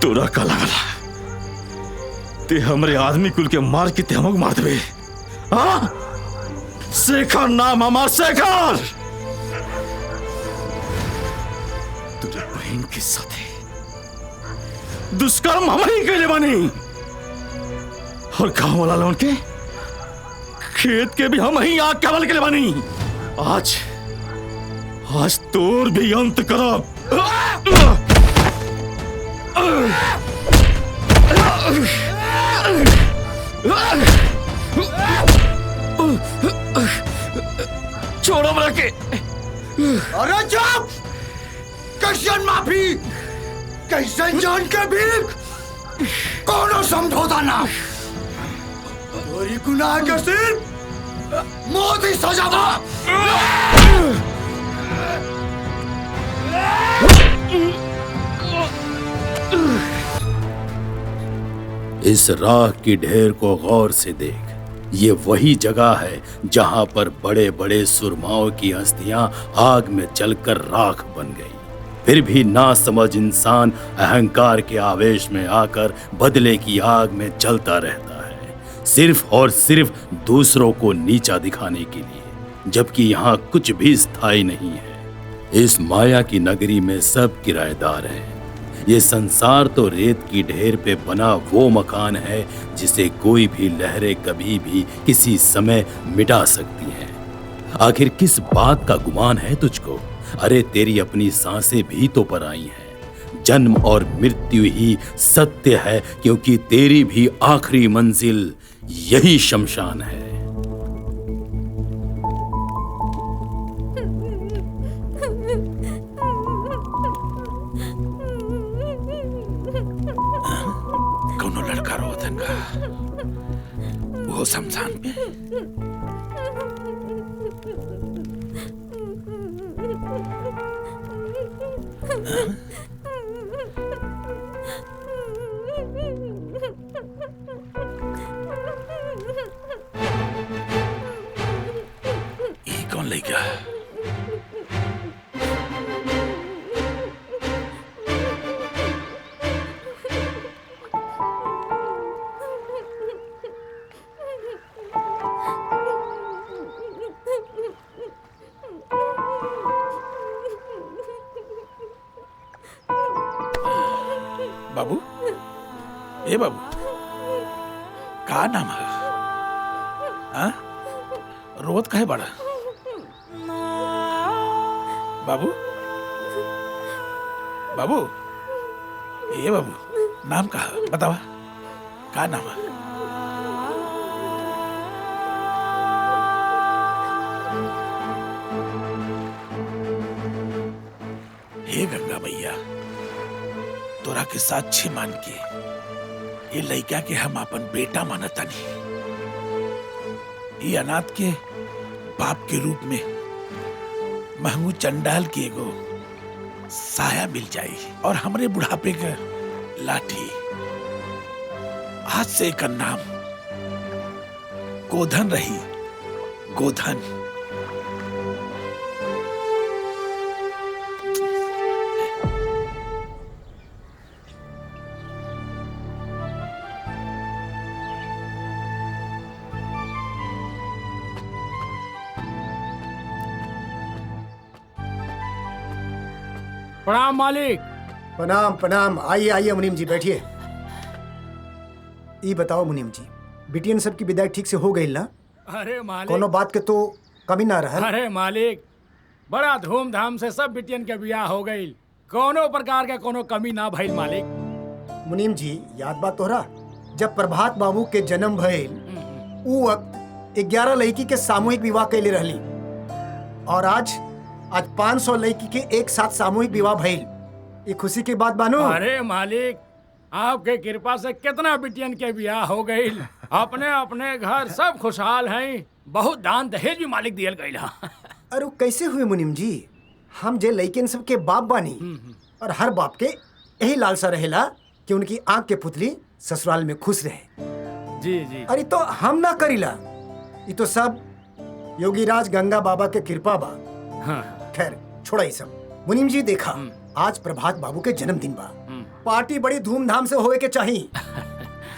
तोरा का लगला ते हमरे आदमी कुल के मार के ते हमक मार देबे। हाँ, शेखर नाम हमार शेखर। तुझे बहन के साथे दुष्कर्म हम ही कैले बानी और गांव वाला लोगन के खेत के भी हम ही आग कवल के बानी। आज आज तोर भी अंत करब। छोड़ो हमरा के। अरे चुप! कैसन माफी, कैसन जान के भीख, कोनो समझौता ना। तोरी गुनाह के सिर्फ मौत ही सजा बा। इस राख की ढेर को गौर से देख। ये वही जगह है जहां पर बड़े बड़े सुरमाओं की अस्थियां आग में जलकर राख बन गई। फिर भी ना समझ इंसान अहंकार के आवेश में आकर बदले की आग में जलता रहता है, सिर्फ और सिर्फ दूसरों को नीचा दिखाने के लिए, जबकि यहाँ कुछ भी स्थायी नहीं है। इस माया की नगरी में सब किराएदार हैं। ये संसार तो रेत की ढेर पे बना वो मकान है जिसे कोई भी लहरें कभी भी किसी समय मिटा सकती हैं। आखिर किस बात का गुमान है तुझको? अरे तेरी अपनी सांसें भी तो पराई हैं। जन्म और मृत्यु ही सत्य है, क्योंकि तेरी भी आखिरी मंजिल यही शमशान है। वो शमशान पे ये कौन लेगा? बाबू, ए बाबू, का नाम है? हाँ? रोत काहे बड़ा? बाबू, बाबू, ए बाबू, नाम का बतावा, का नाम है? हे गंगा मैया, तोरा के साक्षी मान के ये लड़का के हम अपन बेटा मानतानी। ये अनाथ के बाप के रूप में महमूद चंडाल के एगो साया मिल जाई और हमरे बुढ़ापे के लाठी। आज से एकर नाम गोधन रही, गोधन। प्रणाम मालिक। प्रणाम प्रणाम। आइए आइए मुनीम जी, बैठिए। ये बताओ मुनीम जी, बिटियन सबकी विदाई ठीक से हो गई ना? अरे मालिक, कोनो बात के तो कमी ना रहा? अरे मालिक, बड़ा धूमधाम से सब बिटियन के ब्याह हो गई, कोनो प्रकार के कोनो कमी ना भइल मालिक। मुनीम जी, याद बात तोहरा जब प्रभात बाबू के जन्म भइल उ वक्त 11 लड़की के सामूहिक विवाह कैले रहली और आज 500 लड़की के एक साथ सामूहिक विवाह भइल। ये खुशी की बात बानो? अरे मालिक, आपके कृपा से कितना बिटियन के बियाह हो गई, अपने अपने घर सब खुशहाल हैं। बहुत दान दहेज भी मालिक दियल गई। अरे कैसे हुए मुनीम जी? हम जे लइकन सबके बाप बानी और हर बाप के यही लालसा रहेला कि उनकी आंख के पुतली ससुराल में खुश रहे। जी जी। अरे तो हम ना करीला, ये तो सब योगीराज गंगा बाबा के कृपा बा। हाँ। खैर छोड़ा ये सब। मुनीम जी देखा, आज प्रभात बाबू के जन्मदिन बा, पार्टी बड़ी धूमधाम से होए के चाहिए।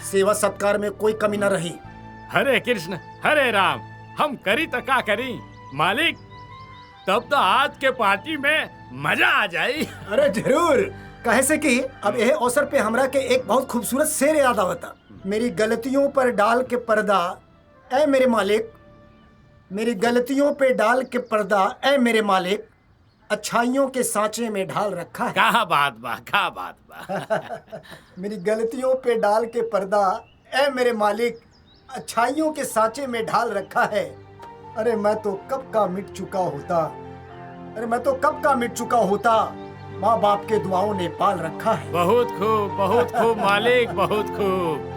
सेवा सत्कार में कोई कमी न रही। हरे कृष्ण हरे राम, हम करी तो का करी मालिक, तब तो आज के पार्टी में मजा आ जाए। अरे जरूर, कहे से कि अब यह अवसर पे हमरा के एक बहुत खूबसूरत शेर याद आवता। मेरी गलतियों पर डाल के पर्दा ऐ मेरे मालिक, मेरी गलतियों पे डाल के पर्दा ऐ मेरे मालिक, अच्छाइयों के सांचे में ढाल रखा है। क्या बात बा, क्या बात बा। मेरी गलतियों पे डाल के पर्दा ऐ मेरे मालिक, अच्छाइयों के सांचे में ढाल रखा है। अरे मैं तो कब का मिट चुका होता, अरे मैं तो कब का मिट चुका होता, माँ बाप के दुआओं ने पाल रखा है। बहुत खूब मालिक, बहुत खूब।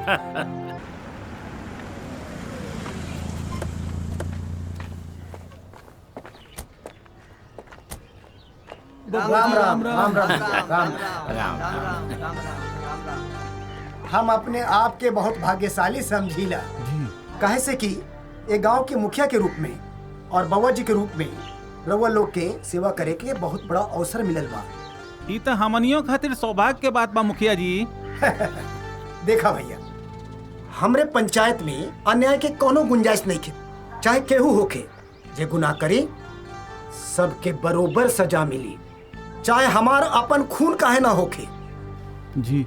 राम राम राम राम राम। हम अपने आप के बहुत भाग्यशाली समझीला, कहे से कि ये गांव के मुखिया के रूप में और बाबा जी के रूप में रउआ लोग के सेवा करे के बहुत बड़ा अवसर मिलल बा। ई तो हमनियों खातिर सौभाग्य के बात बा मुखिया जी। देखा भैया, हमरे पंचायत में अन्याय के कोनो गुंजाइश नहीं खे, चाहे केहू होके। जे गुनाह करे सबके बरोबर सजा मिली, चाहे हमार अपन खून काहे ना होके। जी।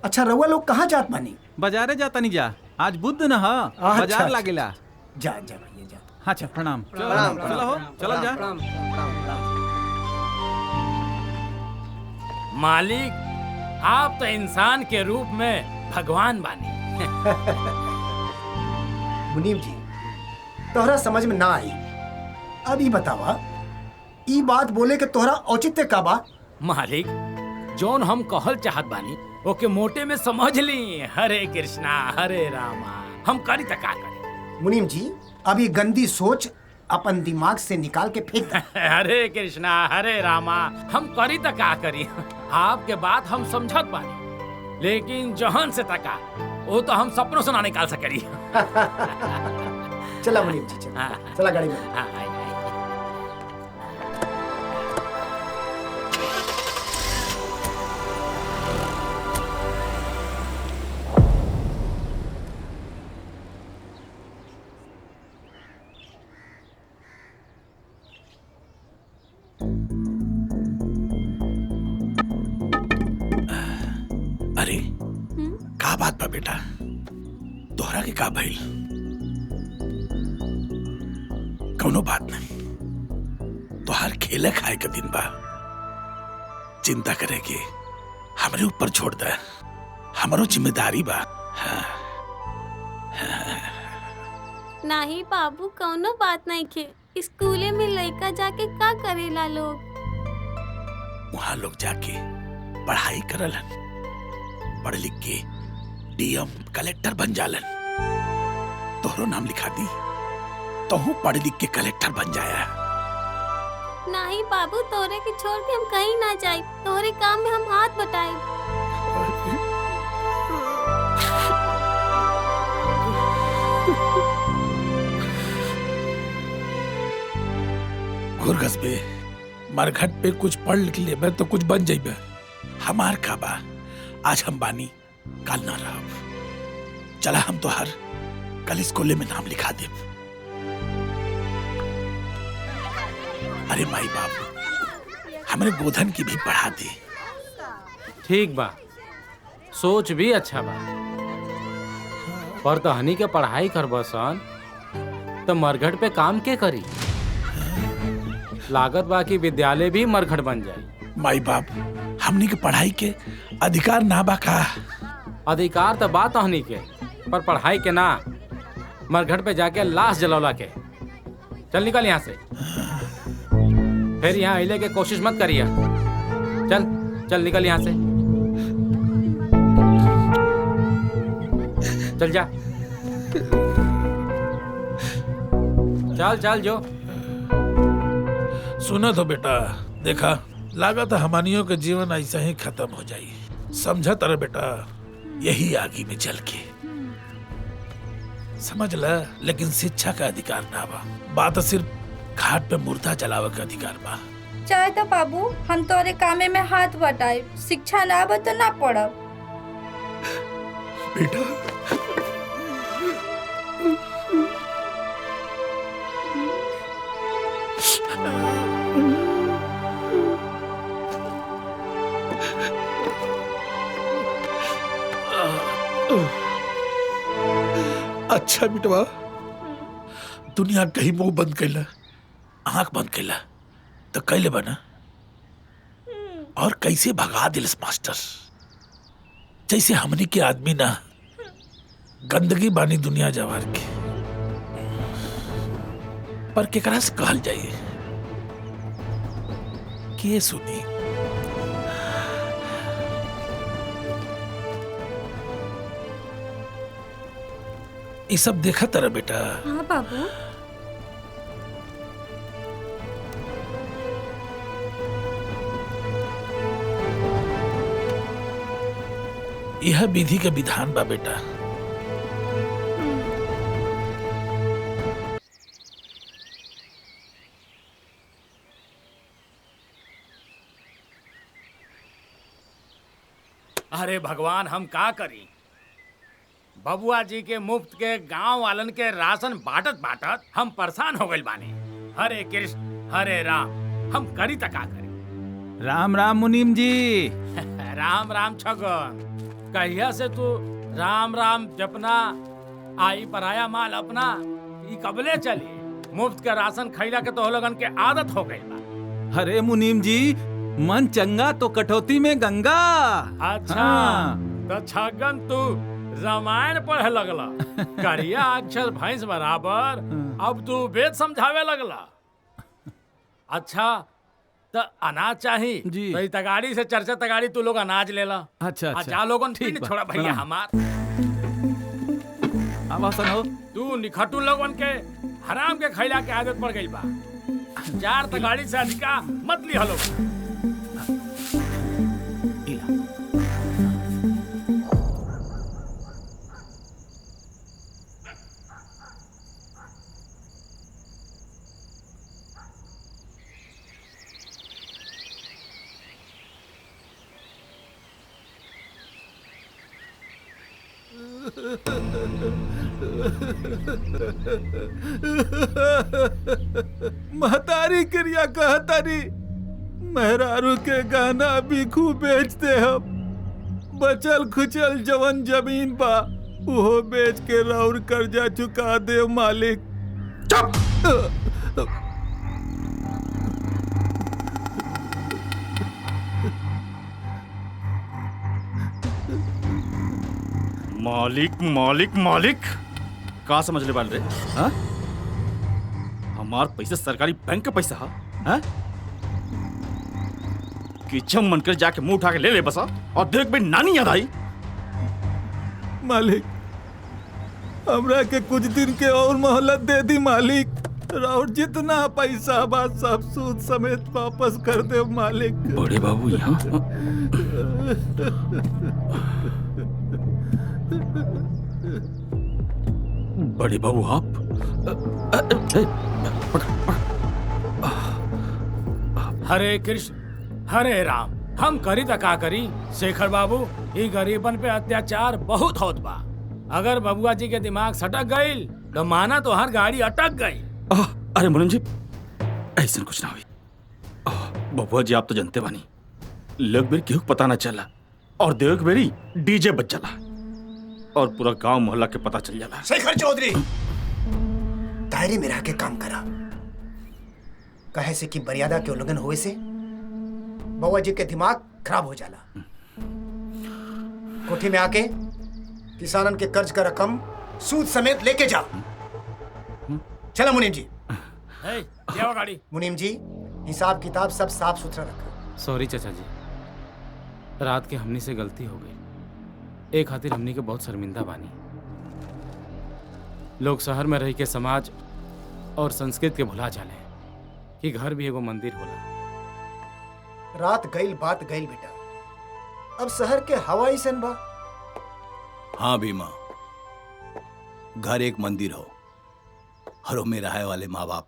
अच्छा रउआ लोग कहाँ जात बानी? बाजारे जाता नहीं जा, आज बुध न ह, अच्छा, बाजार लागेला। जा जा भैया जा। अच्छा प्रणाम। चलो हो, चलो जा। मालिक, आप तो इंसान के रूप में भगवान बानी। मुनीम जी, तोहरा समझ में ना आई। अब ई बतावा, ई बात बोले के तोहरा औचित्य का बा? मालिक, जोन हम कहल चाहत बानी ओके मोटे में समझ ली। हरे कृष्णा हरे रामा, हम करी त का करी। मुनीम जी, अभी गंदी सोच अपन दिमाग से निकाल के फेंक दे। हरे कृष्णा हरे रामा, हम करी त का करी। आपके बात हम समझत बानी, लेकिन जहन से तका वो तो हम सपनों से ना निकाल सकरी। चला मुनीम जी, चला चला गाड़ी में। हाँ, आई, आई। अरे का बात बा बेटा, तोहरा के का भइल? कौनो बात नहीं, तोहार खेले खाए के दिन बा, चिंता करे के हमरे ऊपर छोड़ दे, हमरो जिम्मेदारी बा। नहीं बाबू, कौनो बात नहीं के। स्कूले में लड़का जाके का करेला लोग? वहाँ लोग जाके पढ़ाई करलन, पढ़ लिख के डीएम कलेक्टर बन जालन। तोहरो नाम लिखा दी, तोहू पढ़ लिख के कलेक्टर बन जाया। नहीं बाबू, तोरे के छोड़ के हम कहीं ना जाए, तोरे काम में हम हाथ बटाए। गुरगस पे मरघट पे कुछ पढ़ लिख लेबे तो कुछ बन जाइबे। हमार का बा, आज हम बानी कल ना रहब। चला हम तो हर कल स्कूले में नाम लिखा देब। अरे माई बाप, हमरे गोधन की भी पढ़ा दे। ठीक बा, सोच भी अच्छा बा, पर तहनी के पढ़ाई करबा सन तो मरघट पे काम के करी? लागत बा कि विद्यालय भी मरघट बन जाए। माई बाप, हमनी के पढ़ाई के अधिकार ना बा का? अधिकार तो बा तहनी के, पर पढ़ाई के ना, मरघट पे जाके लाश जलौला के। चल निकल यहाँ से, फिर यहाँ अइले के कोशिश मत करिए। चल चल निकल यहाँ से। चल जा। चल चल जो। सुना तो बेटा, देखा लागत हमनियों के जीवन ऐसा ही खत्म हो जाई। समझा तारा बेटा, यही आगे में चल के समझ ल। लेकिन शिक्षा का अधिकार ना बा, बात सिर्फ घाट पे मुर्दा जलावे का अधिकार बा। चाहे तो बाबू हम तोरे कामे में हाथ बटाए, शिक्षा ना बा तो ना पढ़ब। बेटा अच्छा बिटवा, दुनिया कहीं मुंह बंद कैला, आंख बंद कैला तो कैले बना और कैसे भगा दिलस मास्टर। जैसे हमनी के आदमी ना गंदगी बानी दुनिया जवार के, पर केकरा से कहल जाइए, के सुनी। ये सब देखा तारा बेटा। हाँ बाबू। यह विधि का विधान बा बेटा। अरे भगवान, हम का करी? बबुआ जी के मुफ्त के गांव वालन के राशन बाटत बाटत हम परेशान हो गइल बानी। हरे कृष्ण हरे राम, हम करी त का करी? राम राम मुनीम जी। राम राम छगन, कहिया से तू राम राम जपना, आई पराया माल अपना, ई कबले चली? मुफ्त के राशन खैला के तो लोगन के आदत हो गई बा। अरे मुनीम जी, मन चंगा तो कटौती में गंगा। अच्छा हाँ। तो छगन तू रामायण पढ़े लगला, करिया अक्षर भैंस बराबर, अब तू वेद समझावे लगला। अच्छा तो अनाज चाही जी। तो ई तगाड़ी से चर्चा तगाड़ी तू लोग अनाज लेला। अच्छा अच्छा। जा लोगन ठीक पिंड बा, छोड़ा भैया प्रणाम। हमार। अब सुनो। तू निखटू लोगन के हराम के खैला के आदत पड़ गई बा। 4 तगाड़ी से अधिका मत ली हलो। महतारी क्रिया कहतारी, मेहरारू के गहना बिखू बेचते हम, बचल खुचल जवन जमीन बा उहो बेच के राउर कर्जा चुका दे मालिक। मालिक मालिक मालिक का समझ ले बाल रे? हाँ? हमार पैसा सरकारी बैंक का पैसा है? कि जब मन कर जाके मुंह उठा के ले ले बसा और देख भाई नानी याद आई। मालिक हमरा के कुछ दिन के और मोहलत दे दी मालिक, राउर जितना पैसा बा सब सूद समेत वापस कर दे मालिक। बड़े बाबू यहाँ बड़े बाबू आप हरे कृष्ण हरे राम, हम करी त का करी? शेखर बाबू, ई गरीबन पे अत्याचार बहुत होत बा। अगर बबुआ जी के दिमाग सटक गईल तो माना तो हर गाड़ी अटक गई। अरे मुनीम जी, ऐसा कुछ ना हुई। बबुआ जी आप तो जानते बानी, लोग बेरी केहू पता ना चला और देवक बेरी डीजे बज चला और पूरा गांव मोहल्ला के पता चल जाला। शेखर चौधरी, दायरे में रह के काम करा। कहे से कि मर्यादा के उल्लंघन हुए से बउआ जी के दिमाग खराब हो जाला। कोठी में आके किसानन के कर्ज का रकम सूद समेत लेके जा। चलो मुनीम जी। गाड़ी। मुनीम जी, हिसाब किताब सब साफ सुथरा रखा। सॉरी चाचा जी, रात के हमनी से गलती हो गई। एक खातिर हमनी के बहुत शर्मिंदा बानी। लोग शहर में रह के समाज और संस्कृत के भुला जाले कि घर भी एगो मंदिर होला। रात गईल बात गईल बेटा, अब शहर के हवा ही सन बा। हाँ भीमा, घर एक मंदिर हो, हरों में रहे वाले माँ बाप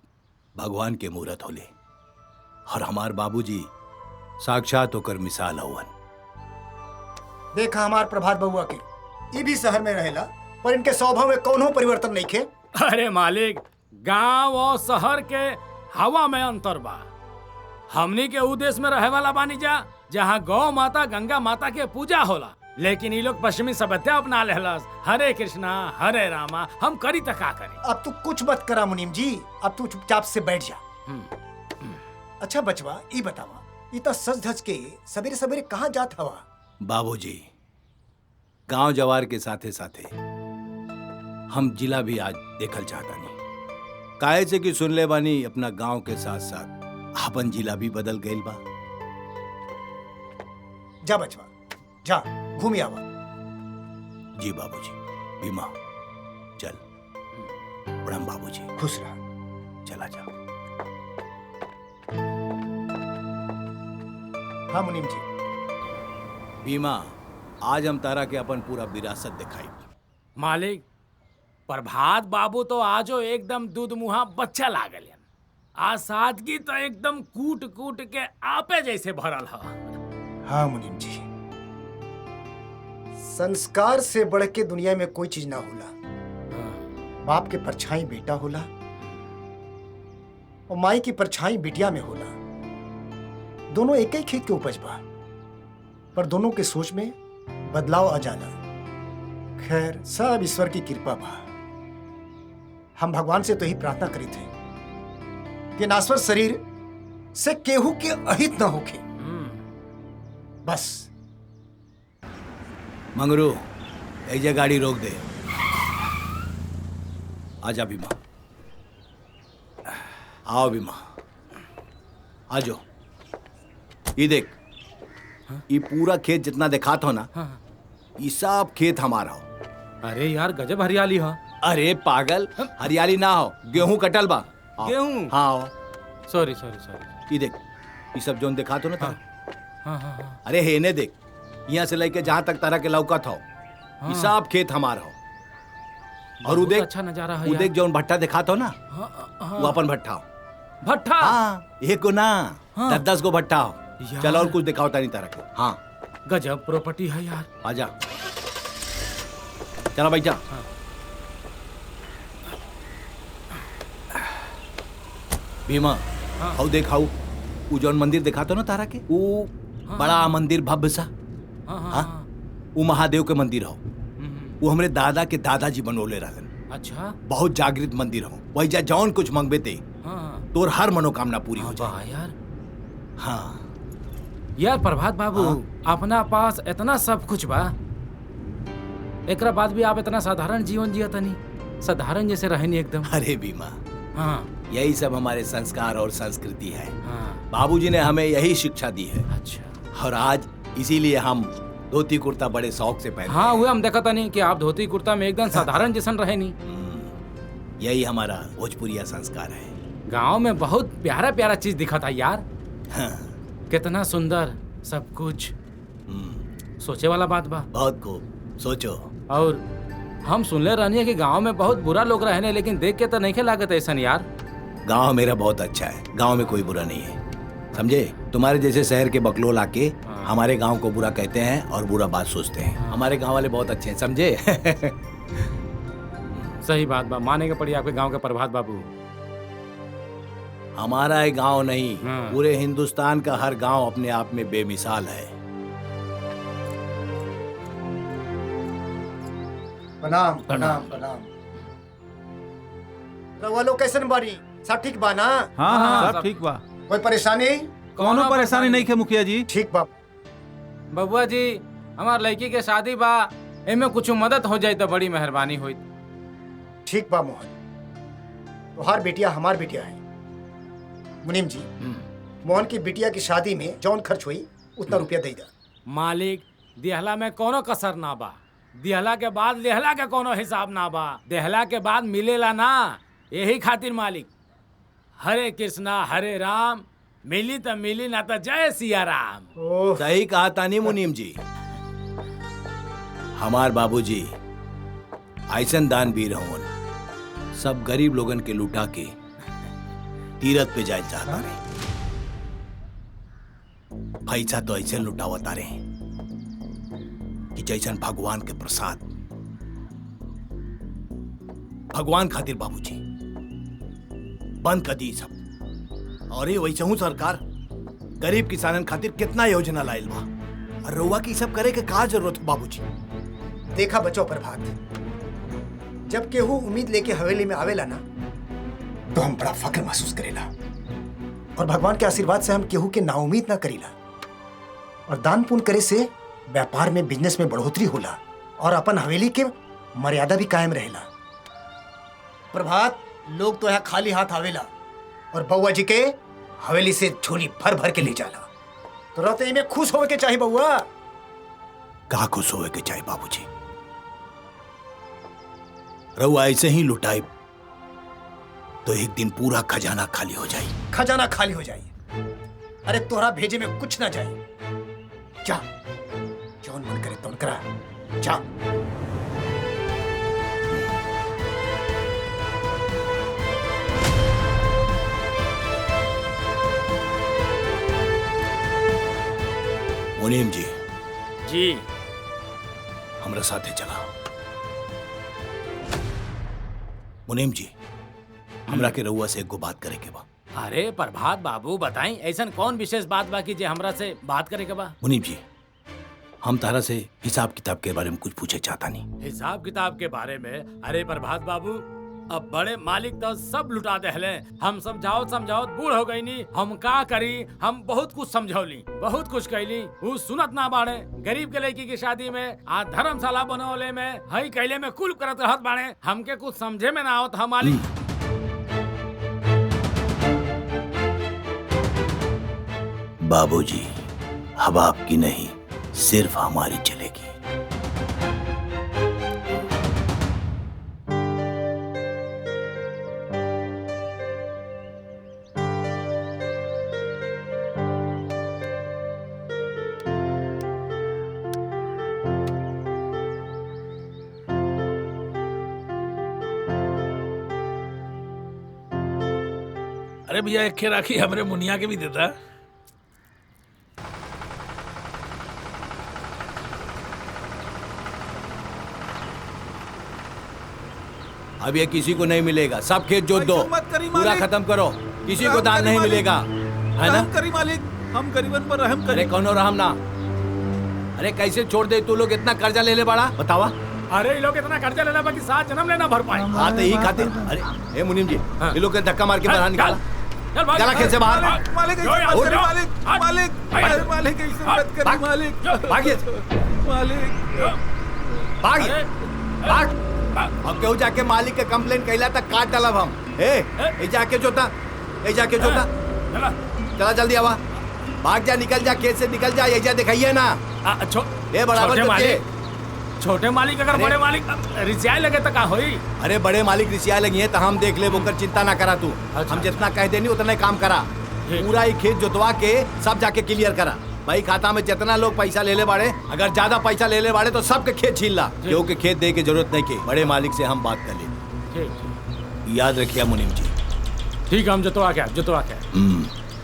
भगवान के मूरत होले, और हमार बाबूजी साक्षात होकर मिसाल हवन। देखा हमार प्रभात बबुआ के, ये भी शहर में रहेला पर इनके स्वभाव में कौनो परिवर्तन नहीं खे। अरे मालिक, गांव और शहर के हवा में अंतर बा। हमनी के उ देश में रहे वाला बानी जा जहाँ गौ माता गंगा माता के पूजा होला, लेकिन ये लोग पश्चिमी सभ्यता अपना लेहलस। हरे कृष्णा हरे रामा, हम करी त का करी। अब तू कुछ मत करा मुनीम जी, अब तू चुपचाप से बैठ जा। अच्छा बचवा, ये बतावा, ये तो सज धज के सवेरे सवेरे कहाँ जात हवा? बाबूजी, गांव जवार के साथे साथे हम जिला भी आज देखल चाहता नहीं। काहे से कि सुन ले बानी अपना गांव के साथ साथ अपन जिला भी बदल गईल बा। जा बचवा, जा घूमी आवा। जी बाबूजी। भीमा चल। प्रणाम बाबूजी। खुश रहा। चला जा। हाँ मुनीम जी। भीमा, आज हम तारा के अपन पूरा विरासत दिखाई। मालिक, प्रभात बाबू तो आजो एकदम दूध मुहा बच्चा लागल। आज सादगी तो एकदम कूट कूट के आपे जैसे भरल है। हाँ मुनीम जी, संस्कार से बढ़ के दुनिया में कोई चीज ना होला। बाप के परछाई बेटा होला और माई की परछाई बिटिया में होला। दोनों एक ही खेत के उपज बा, पर दोनों के सोच में बदलाव आ जाला। खैर, सब ईश्वर की कृपा बा। हम भगवान से तो ही प्रार्थना करी थे कि नाश्वर शरीर से केहू के अहित न होखे। बस। मंगरू, ऐजे गाड़ी रोक दे। आजा भीमा। आओ भीमा, आजो। ये देख, ये पूरा खेत जितना दिखात हो ना, ये सब खेत हमारा हो। अरे यार, गजब हरियाली है। अरे पागल, हरियाली ना हो, गेहूं कटल बा। गेहूं? हाँ। Sorry sorry sorry. ये देख, ये सब जोन दिखात हो ना तारा। हाँ हाँ हाँ। अरे हेने देख, यहाँ से लेके जहाँ तक तारा के लौकत हो, ये सब खेत हमारा हो। और बहुत देख, अच्छा नजारा है वो यार। देख जोन भट्टा दिखात हो ना, हाँ। वो अपन भट्टा हो। भट्टा? हाँ, एक को ना, हाँ। 10-10 को भट्टा हो। यार। चलो और कुछ दिखाओ तारी तारा को। हाँ, गजब प्रॉपर्टी है यार। आजा। चलो भाई जा। भीमा, हाउ देख, हाउ वो जौन मंदिर दिखातो ना तारा के, वो बड़ा मंदिर भव्य सा। हाँ, वो महादेव के मंदिर हो। वो हमरे दादा के दादाजी बनोले रहलन। अच्छा। बहुत जागृत मंदिर हो। वही जा जौन कुछ मंगबे ते, तोर हर मनोकामना पूरी हो जाए यार। हाँ यार प्रभात बाबू, अपना पास इतना सब कुछ बा, एकरा बाद भी आप इतना साधारण जीवन जिया तनी, साधारण जैसे रहनी एकदम। अरे भीमा, हाँ, यही सब हमारे संस्कार और संस्कृति है। हाँ। बाबूजी ने हमें यही शिक्षा दी है। अच्छा। और आज इसीलिए हम धोती कुर्ता बड़े शौक से पहनते हाँ, वो हम देखा था नहीं कि आप धोती कुर्ता में एकदम साधारण जैसन रहे नहीं। यही हमारा भोजपुरिया संस्कार है। गांव में बहुत प्यारा प्यारा चीज दिखा था यार। हाँ। कितना सुंदर सब कुछ। सोचे वाला बात बा। बहुत खूब, सोचो। और हम सुनले रहनी है कि गांव में बहुत बुरा लोग रहने, लेकिन देख के तो नहीं लागत ऐसा यार। गांव मेरा बहुत अच्छा है, गांव में कोई बुरा नहीं है, समझे। तुम्हारे जैसे शहर के बकलोल आके हमारे गांव को बुरा कहते हैं और बुरा बात सोचते हैं। हमारे गांव वाले बहुत अच्छे हैं, समझे। सही बात बा, मानेगा पड़ी आपके गांव के प्रभात बाबू। हमारा एक गांव नहीं, पूरे हिंदुस्तान का हर गांव अपने आप में बेमिसाल है। प्रणाम प्रणाम प्रणाम। रउआ लोग कैसन बानी? सब ठीक बा ना? हाँ हाँ, सब ठीक बा। कोई परेशानी? कोनो परेशानी नहीं है मुखिया जी। ठीक बा। बबुआ जी, हमार लड़की के शादी बा, इनमें कुछ मदद हो जाए तो बड़ी मेहरबानी हुई। ठीक बा मोहन, तोहार बेटिया हमार बेटिया है। मुनीम जी, मोहन की बिटिया की शादी में जौन खर्च हुई उतना रुपया दे दा। मालिक, दिहला में कोनो कसर ना बा। दिहला के बाद लेहला के कोनो हिसाब ना बा। देहला के बाद मिलेला ना, यही खातिर मालिक हरे कृष्णा हरे राम, मिली तो मिली ना तो जय सिया राम। सही कहा तानी मुनीम जी। हमार बाबूजी ऐसन दानवीर होवन, सब गरीब लोगन के लुटा के तीरथ पे जाए चाहता रहे। पैसा तो ऐसे लुटावता रहे कि जैसन भगवान के प्रसाद। भगवान खातिर बाबूजी बंद कर दी सब। और ये वैसे हूं सरकार गरीब किसानन खातिर कितना योजना लाइल बा, और रउआ की सब करे के का जरूरत है बाबूजी। देखा बच्चों प्रभात, जब केहू उम्मीद लेके हवेली में आवेला ना तो हम बड़ा फक्र महसूस करेला, और भगवान के आशीर्वाद से हम केहू के नाउम्मीद ना करीला। और दान पुण्य करे से व्यापार में, बिजनेस में बढ़ोतरी होला, और अपन हवेली के मर्यादा भी कायम रहेला। प्रभात, लोग तो यहाँ खाली हाथ आवेला और बउआ जी के हवेली से झोली भर भर के ले जाला, तो रहते में खुश होवे के चाहिए बउआ। का खुश होवे के चाहिए बाबूजी। रउआ ऐसे ही लुटाई तो एक दिन पूरा खजाना खाली हो जाए। खजाना खाली हो जाए, अरे तोहरा भेजे में कुछ ना जाए। जा, जौन मन करे तौन करा, जा। मुनीम जी जी हमरा साथे चला। मुनीम जी, हमरा के रउआ से एगो बात करे के बा। अरे प्रभात बाबू बताई, ऐसन कौन विशेष बात बा कि जे हमरा से बात करे के बा? मुनीम जी, हम तारा से हिसाब किताब के बारे में कुछ पूछे चाहता नहीं। हिसाब किताब के बारे में? अरे प्रभात बाबू, अब बड़े मालिक तो सब लुटा देहले। हम समझाओ बूढ़ हो गई नी, हम का करी? हम बहुत कुछ समझौली, बहुत कुछ कैली, वो सुनत ना बाड़े। गरीब के लड़की की शादी में, आ धर्मशाला बनवले में, हई कैले में कुल करत रहत बाड़े। हमके कुछ समझे में ना आवत। हम मालिक बाबूजी, अब आपकी नहीं, सिर्फ हमारी चलेगी। अरे भैया, एक खे राखी हमरे मुनिया के भी देता। अब ये किसी को नहीं मिलेगा, सब खेत जोत दो, पूरा खत्म करो, किसी को दान नहीं मिलेगा, है ना? करी मालिक, हम गरीबन पर रहम करी। अरे कौनो रहम ना। अरे कैसे छोड़ दे तू लोग, इतना कर्जा ले ले बड़ा, बतावा। अरे ये लोग इतना कर्जा लेना बाकी 7 जन्म लेना भर पाए। हाँ तो यही खातिर। अरे ए मुनीम जी, ये लोग के धक्का मार के बाहर निकाला, चला खेत से बाहर। मालिक ऐसे मत करी, मालिक मालिक मालिक ऐसे मत करी, मालिक भागिए, मालिक भागिए, भाग। अब केहू जाके मालिक के कंप्लेन कैला तक काट डालब हम। ए जाके जोता, ए जाके जोता, चला जल्दी आवा, भाग जा, निकल जा, खेत से निकल जा, ये जा दिखाइए ना। ए बराबर छोटे मालिक अगर बड़े मालिक रिसियाए लगे तो का होई? अरे बड़े मालिक रिसियाए लगी है तो हम देख ले, बोकर चिंता ना करा तू। हम जितना कह देनी उतना काम करा, पूरा ही खेत जोतवा के सब जाके क्लियर करा। भाई खाता में जितना लोग पैसा ले ले बाड़े, अगर ज्यादा पैसा ले ले बाड़े तो सबके खेत छीन ला, क्योंकि खेत दे के जरूरत नहीं के, बड़े मालिक से हम बात कर ले। याद रखिए मुनीम जी। ठीक है, हम जतवा के।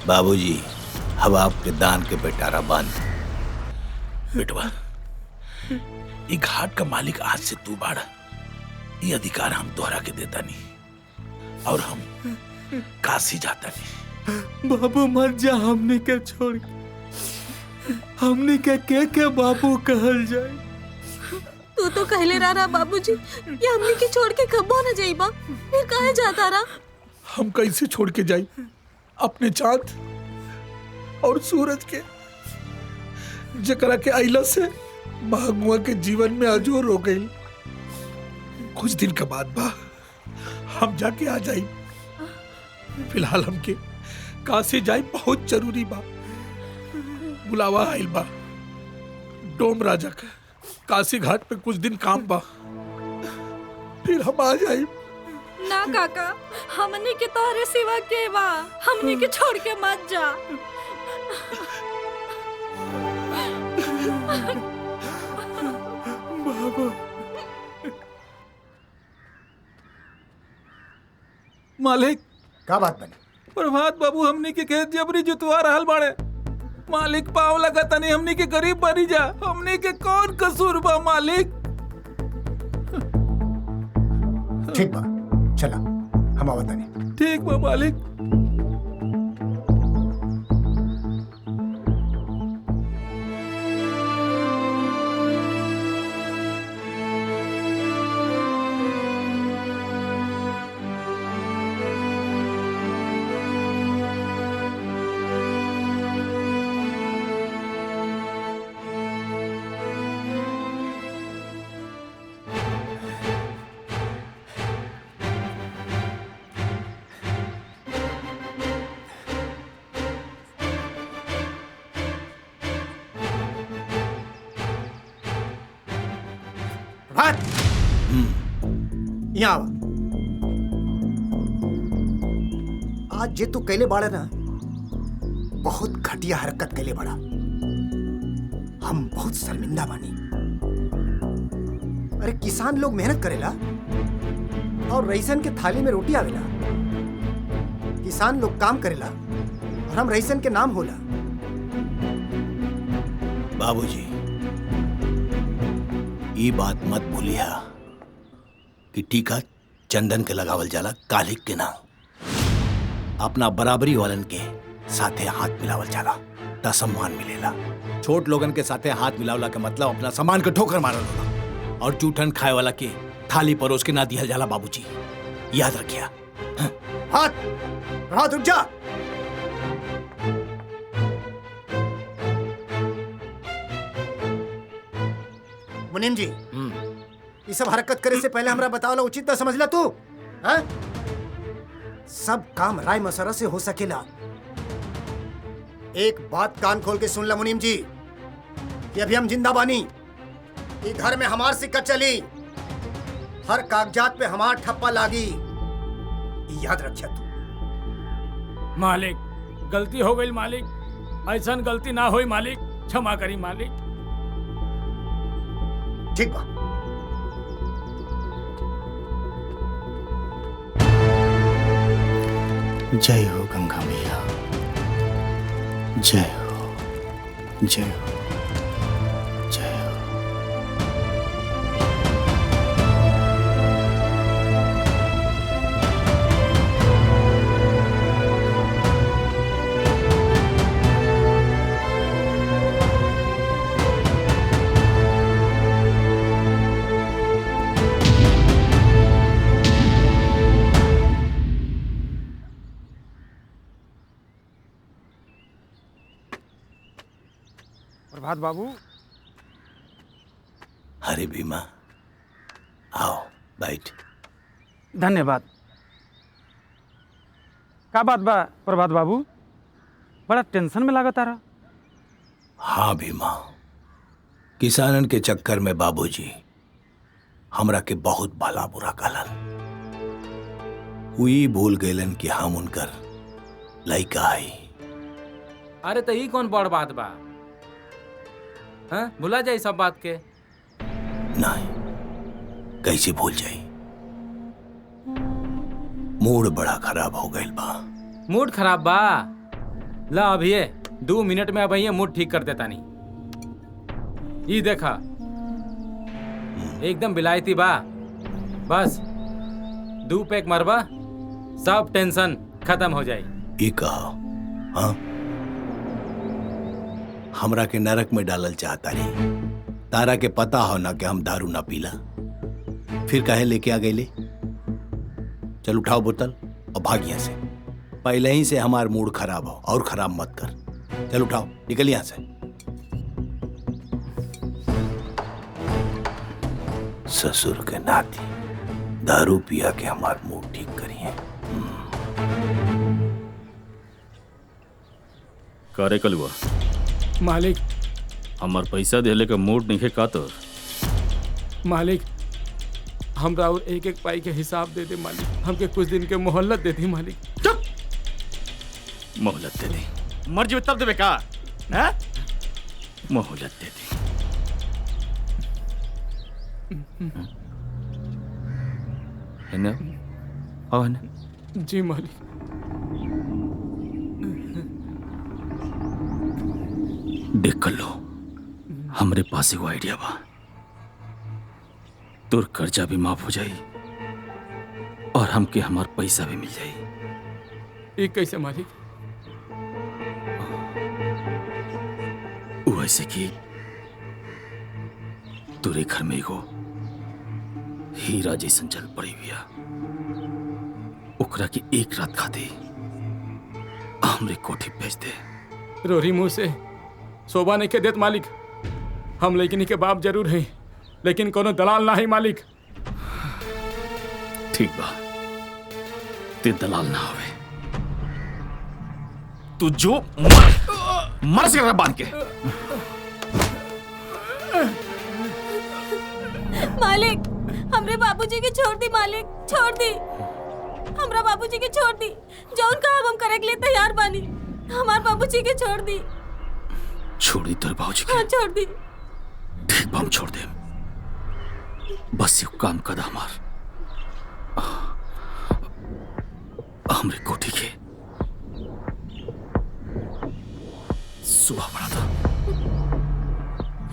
बाबूजी, अब आपके दान के बेटारा बंद। बेटवा, ये घाट का मालिक आज से तू बाड़ा, ये अधिकार हम तोहरा के देता नहीं, और हम काशी जाता नहीं। बाबू मत जा, हमने के छोड़ के, हमने के बाबू कहल जाए। तू तो कहले रहा बाबूजी, ये हमने के छोड़ के कबो न जाइबा, फिर काहे जाता रहा? हम कैसे छोड़ के जाई अपने चाँद और सूरज के, जकरा के आइला से भागुआ के जीवन में अजोर हो गई। कुछ दिन के बाद बा हम जाके आ जाई, फिलहाल हमके काशी जाई बहुत जरूरी बा, बुलावा आइल बा डोम राजा का। काशी घाट पे कुछ दिन काम बा, फिर हम आ जाए। ना काका, हमनी के तोहरे सिवा के बा, हमनी के छोड़ के मत जा। मालिक, का बात बनी? प्रभात बाबू हमनी के खेत जबरी जुतवा रहल बाड़े। मालिक पाव लगा तनी हमनी के गरीब बनी जा। हमनी के कौन कसूर बा मालिक? ठीक बा, चला हम आवत नहीं। ठीक बा मालिक। प्रभात, यहाँ आवा। आज जे तू कैले बाड़ा ना, बहुत घटिया हरकत कैले बाड़ा। हम बहुत शर्मिंदा बानी। अरे किसान लोग मेहनत करेला और रईसन के थाली में रोटी आवेला। किसान लोग काम करेला और हम रईसन के नाम होला। बाबूजी, ये बात मत भूलिया कि टीका चंदन के लगावल जाला, कालिक के नाम। अपना बराबरी वालन के साथे हाथ मिलावल जाला ता सम्मान मिलेला। छोट लोगन के साथे हाथ मिलावला के मतलब अपना सम्मान के ठोकर मारल होला। और जूठन खाए वाला के थाली परोस के ना दिया जाला बाबूजी, याद रखिया। हाथ रुक जा। मुनीम जी, ये सब हरकत करे से पहले हमरा बतावला उचित ना समझला तू? हाँ? सब काम राय मशवरा से हो सकेला। एक बात कान खोल के सुन ला मुनीम जी, कि अभी हम जिंदा बानी। ये घर में हमार सिक्का चली, हर कागजात पे हमार ठप्पा लागी। याद रखिया तू। मालिक, गलती हो गई मालिक, ऐसा गलती ना होई मालिक, क्षमा करी मालिक। ठीक बा। जय हो गंगा मैया, जय हो, जय हो, जय हो। प्रभात बाबू। अरे भीमा, आओ बैठ। धन्यवाद। का बात बा प्रभात बाबू, बड़ा टेंशन में लागत आ रहा। हाँ भीमा, किसानन के चक्कर में बाबूजी हमरा के बहुत भला बुरा कहलन। हुई भूल गईलन कि हम उनकर लइका आई। अरे तो ई कौन बड़ बात बा? हाँ, भुला जाई सब बात के। नहीं, कैसे भूल जाई? मूड बड़ा खराब हो गई बा। मूड खराब बा? ला अभी 2 मिनट में अब मूड ठीक कर देता नहीं। ये देखा, एकदम बिलायती बा। बस 2 पैक मरबा, सब टेंशन खत्म हो जाए। ये कहा, हाँ? हमरा के नरक में डालल चाहता नहीं। तारा के पता हो ना कि हम दारू ना पीला, फिर काहे लेके आ गईले? चल उठाओ बोतल और भाग यहाँ से। पहले ही से हमार मूड खराब हो, और खराब मत कर। चल उठाओ, निकल यहाँ से। ससुर के नाती दारू पिया के हमार मूड ठीक करिए। करे कलुआ मालिक, हमार पैसा देले का मूड नहीं का तो मालिक हमरा और एक एक पाई के हिसाब दे दे मालिक, हमके कुछ दिन के मोहल्लत दे दी मालिक। चुप, मोहलत दे दे, मर्जी तब देवे का? हैं? मोहलत दे दे। है ना? हाँ ना? जी मालिक। देख कर लो, हमरे पास एगो आइडिया बा। तोर कर्जा भी माफ हो जाई और हमके हमार पैसा भी मिल जाई। ये कैसे मालिक? वैसे कि तोरे घर में एगो हीरा जैसन चल पड़ी बिया, ओकरा के एक रात खाते हमरे कोठी भेज दे। रोरी मुंह से शोभा नहीं के देत मालिक। हम लेकिन के बाप जरूर हैं, लेकिन कोनो दलाल ना है मालिक। ठीक बा, ते दलाल ना होवे, तू जो मर से बांध के। मालिक हमरे बाबूजी के छोड़ दी, मालिक छोड़ दी, हमरा बाबूजी के छोड़ दी। जौन काम हम करे के लिए तैयार बानी, हमार बाबूजी के छोड़ दी। छोड़ दी तेरे बाबूजी के? हाँ छोड़ दी। ठीक बा, हम छोड़ दे। बस ये काम कर हमार, हमरे कोठी के सुबह पड़ा था।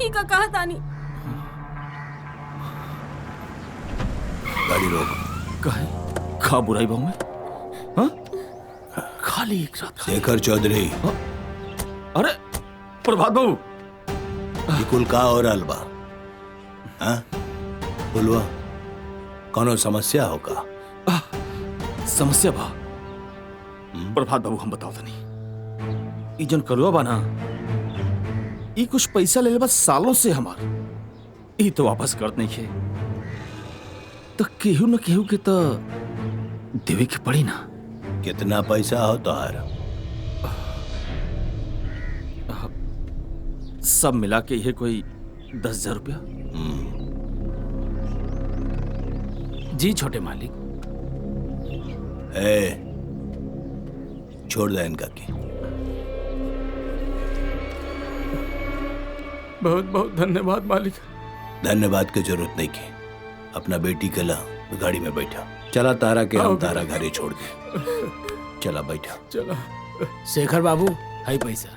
ही का कहा तानी? गाड़ी रोक। कहे खा बुराई बाहू में? हाँ? खाली एक रात शेखर चौधरी। अरे प्रभात बाबू, कुल का और अलबा? हाँ? बोलवा, कोनो समस्या होगा? समस्या बा प्रभात बाबू, हम बताओ तनी। ई जन करुआ बा ना, ई कुछ पैसा ले ले बस सालों से हमार, ई तो वापस करत नहीं है। तो केहू न केहू के तो देवे के पड़ी ना। कितना पैसा हो तोहार? सब मिला के ये कोई 10,000 रुपया। जी छोटे मालिक। छोड़ दे इनका की। बहुत बहुत धन्यवाद मालिक। धन्यवाद की जरूरत नहीं की। अपना बेटी के ला गाड़ी में बैठा। चला तारा के हम तारा घरे छोड़ दे। चला बैठा। चला शेखर बाबू, हाई पैसा।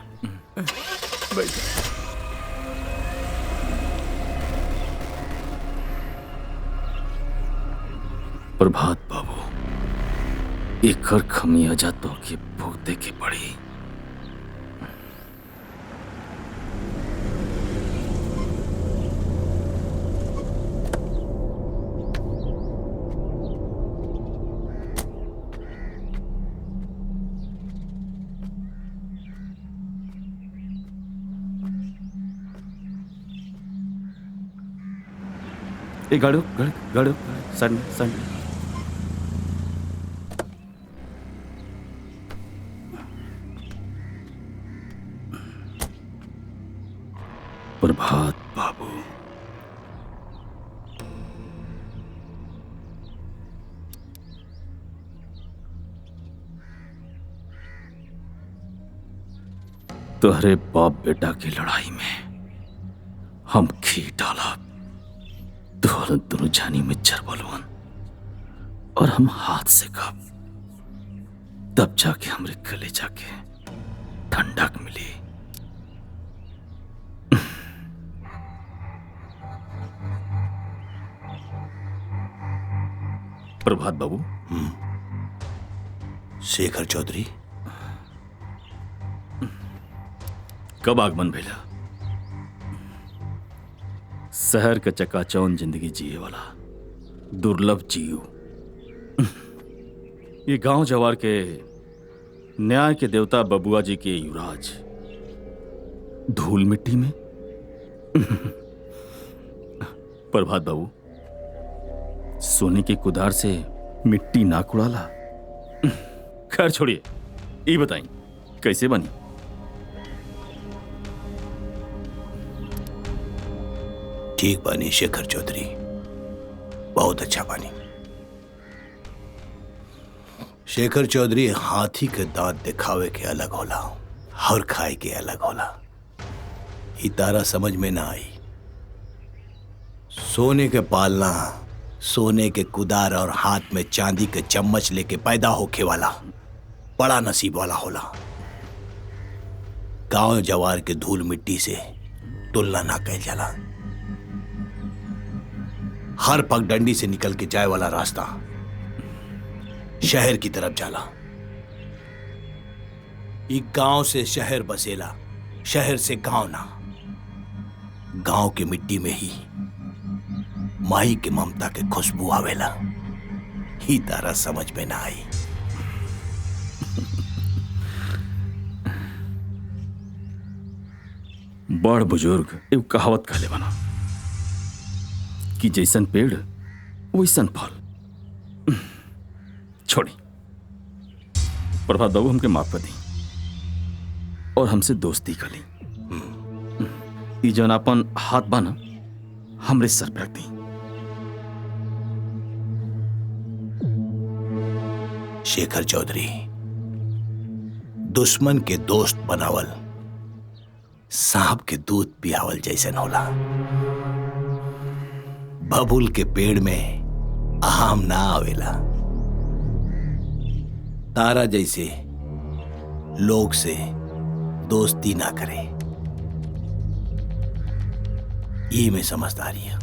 बैठा। प्रभात बाबू, एक खमियाजा तो के भुगते के पड़ी। गाड़ो गाड़ो गाड़ो, सन सन। प्रभात बाबू, तुम्हारे बाप बेटा की लड़ाई में हम घी डाला, दोनों जानी में चरबलवन, और हम हाथ से कब तब जाके हमरे गले जाके ठंडक मिली। प्रभात बाबू। शेखर चौधरी कब आगमन भेला? शहर के चकाचौंध जिंदगी जिए वाला दुर्लभ जीव, ये गांव जवार के न्याय के देवता बबुआ जी के युवराज, धूल मिट्टी में। प्रभात बाबू, सोने की कुदार से मिट्टी ना कुड़ाला। खैर छोड़िए, ये बताइए कैसे बनी? ठीक बानी शेखर चौधरी। बहुत अच्छा बानी। शेखर चौधरी, हाथी के दांत दिखावे के अलग होला और खाए के अलग होला। ई तारा समझ में ना आई। सोने के पालना, सोने के कुदार और हाथ में चांदी के चम्मच लेके पैदा होके वाला बड़ा नसीब वाला होला। गांव जवार के धूल मिट्टी से तुलना ना कह जाला। हर पगडंडी से निकल के जाए वाला रास्ता शहर की तरफ जाला। एक गांव से शहर बसेला, शहर से गांव ना। गांव के मिट्टी में ही माई के ममता के खुशबू आवेला। ही तारा समझ में ना आई। बड़ बुजुर्ग एगो कहावत कहले बना कि जैसन पेड़ वैसन फल। छोड़ी, प्रभात बाबू हमके माफ कर दी और हमसे दोस्ती कर ली। ई जौन अपन हाथ बाना हमरे सर पे रख दी। शेखर चौधरी, दुश्मन के दोस्त बनावल सांप के दूध पियावल जैसन होला। बबुल के पेड़ में आम ना आवेला। तारा जैसे लोग से दोस्ती ना करे, ये में समझदारी है।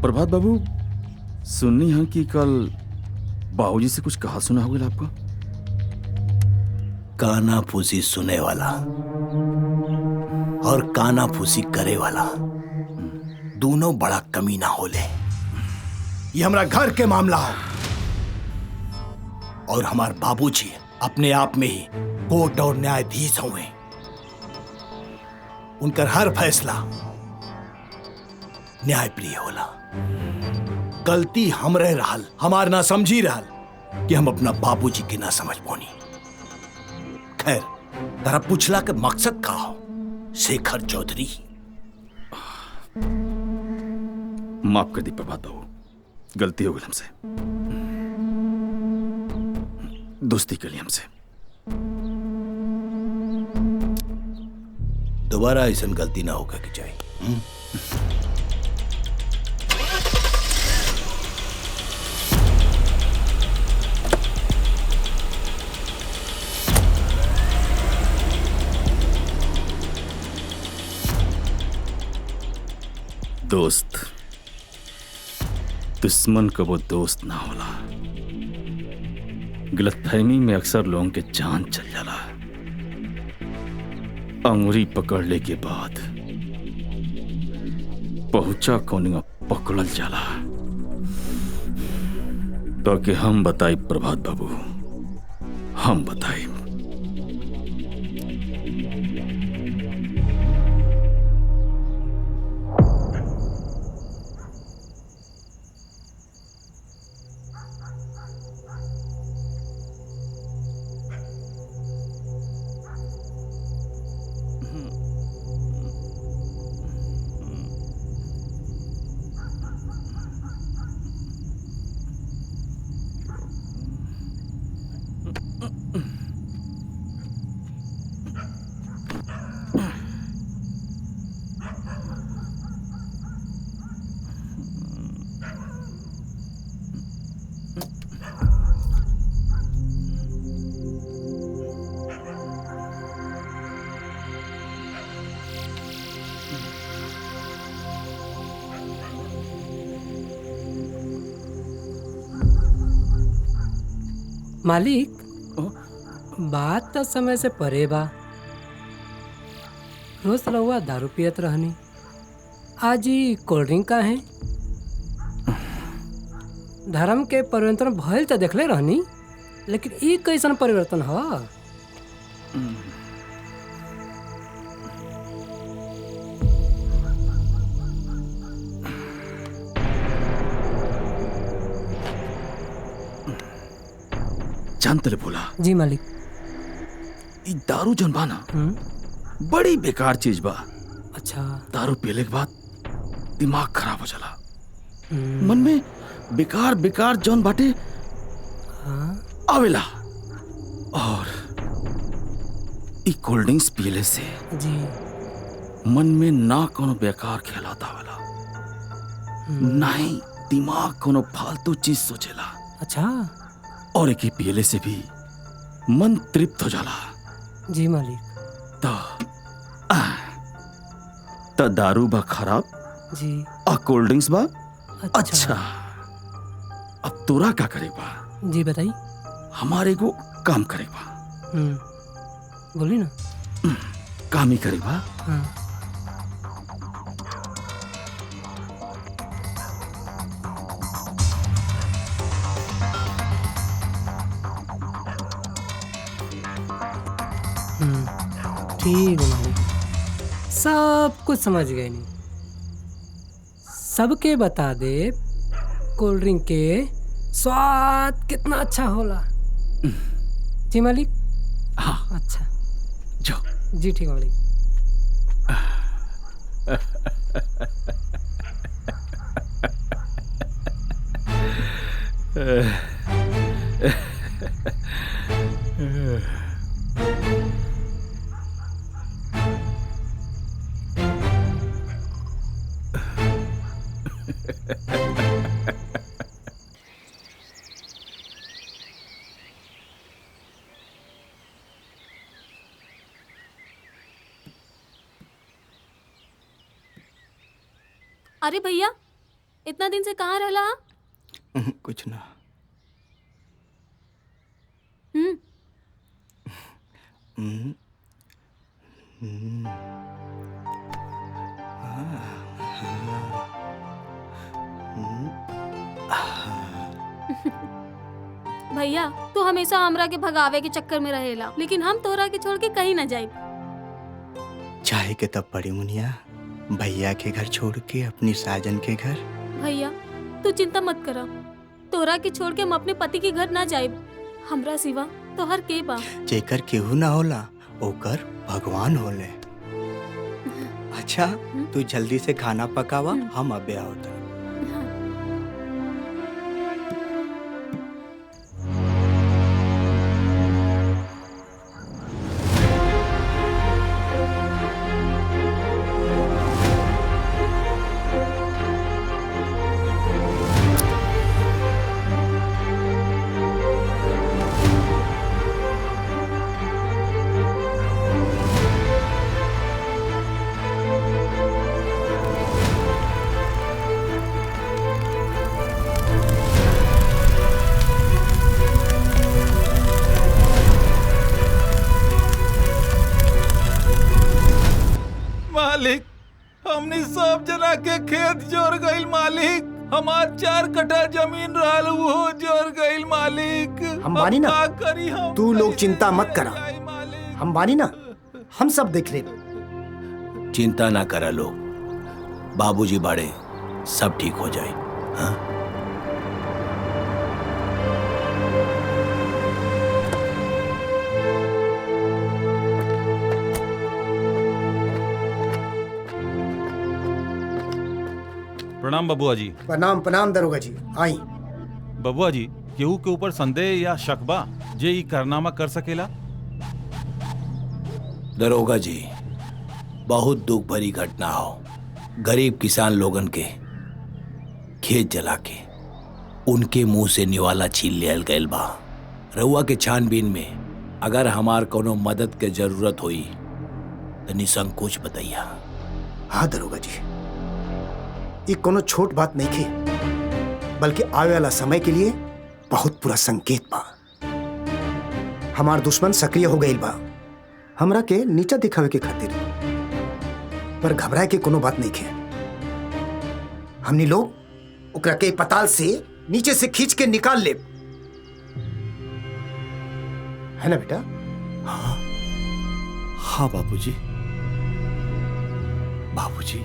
प्रभात बाबू, सुननी है कि कल बाबूजी से कुछ कहा सुना होगा आपको? काना फूसी सुने वाला और काना फूसी करे वाला दोनों बड़ा कमीना होले। ये हमारा घर के मामला हो और हमारे बाबूजी अपने आप में ही कोर्ट और न्यायाधीश हुए। उनका हर फैसला न्यायप्रिय होला। गलती हमरे रहल, हमार ना समझी रहल कि हम अपना बाबूजी के ना समझ पानी। खैर, तारा पूछला के मकसद का हो शेखर चौधरी? माफ कर दी प्रभात बाबू, गलती हो गई हमसे। दोस्ती कर ली हमसे। दोबारा ऐसा गलती ना होगा कि चाहिए। दोस्त, दुश्मन का वो दोस्त ना होला। गलतफहमी में अक्सर लोगों के जान चल जाला। अंगुरी पकड़ने के बाद पहुंचा कोनिया पकड़ल जाला। ताकि हम बताई प्रभात बाबू, हम बताई। मालिक, बात तो समय से परे बा। रोज रउआ दारू पियत रहनी, आज ही कोल्ड ड्रिंक का है। धर्म के परिवर्तन भइल तो देखले रहनी, लेकिन ई कैसन परिवर्तन ह? जानते ले बोला जी मालिक। ई दारू जौन बा ना, बड़ी बेकार चीज बा। अच्छा। दारू पीले के बाद दिमाग खराब हो जाला। मन में बेकार बेकार जौन बाटे आवेला। और ई कोल्ड ड्रिंक्स पीले से जी मन में ना कोनो बेकार ख्यालात आवेला, ना ही दिमाग कोनो फालतू चीज सोचेला। अच्छा। और एक ही पीले से भी मन तृप्त हो जाला। जी मालिक। तो दारू बा खराब जी और कोल्ड ड्रिंक्स बा अच्छा। अब तोरा क्या करे बा? जी बताई। हमारे को काम करे बा। बोली ना। काम ही करे बा। हाँ। ठीक है मालिक, सब कुछ समझ गए नहीं। सबके बता दे कोल्ड ड्रिंक के स्वाद कितना अच्छा होला। जी मालिक। हाँ अच्छा जो जी ठीक है मालिक। अरे भैया, इतना दिन से कहाँ रहला? कुछ ना। भैया, तू हमेशा हमरा के भगावे के चक्कर में रहेला, लेकिन हम तोहरा के छोड़ के कहीं ना जाए। चाहे के तब पड़ी मुनिया, भैया के घर छोड़ के अपनी साजन के घर। भैया तू चिंता मत करा, तोहरा के छोड़ के हम अपने पति के घर ना जाए। हमरा सिवा तोहर के बा। जेकर केहू ना होला ओकर भगवान होले। अच्छा तू जल्दी से खाना पकावा, हम अबे आओ। मालिक, हमने सब जना के खेत जोर गईल मालिक। हमार 4 कट्ठा जमीन रहल वो जोर गईल मालिक। हम बानी ना, का करी हम? तू लोग चिंता मत करा, हम बानी ना, हम सब देख ले। चिंता ना करा लोग, बाबूजी बाड़े, सब ठीक हो जाए। हाँ? प्रणाम बबुआ जी। प्रणाम प्रणाम दरोगा जी। आई बबुआ जी, केहू के ऊपर संदेह या शक बा जे ई कारनामा कर सकेला? दरोगा जी, बहुत दुख भरी घटना हो। गरीब किसान लोगन के खेत जला के उनके मुंह से निवाला छीन लियल गयल बा। रउआ के छानबीन में अगर हमार कोनो मदद के जरूरत हुई तो निसंकोच बताइया। हाँ दरोगा जी, ये कोनो छोट बात नहीं थी, बल्कि आवे वाला समय के लिए बहुत पूरा संकेत बा। हमार दुश्मन सक्रिय हो गई बा हमरा के नीचा दिखावे के खातिर, पर घबराए के कोनो बात नहीं थे। हमनी लोग ओकरा के पताल से नीचे से खींच के निकाल ले, है ना बेटा? हाँ हाँ बाबूजी। बाबूजी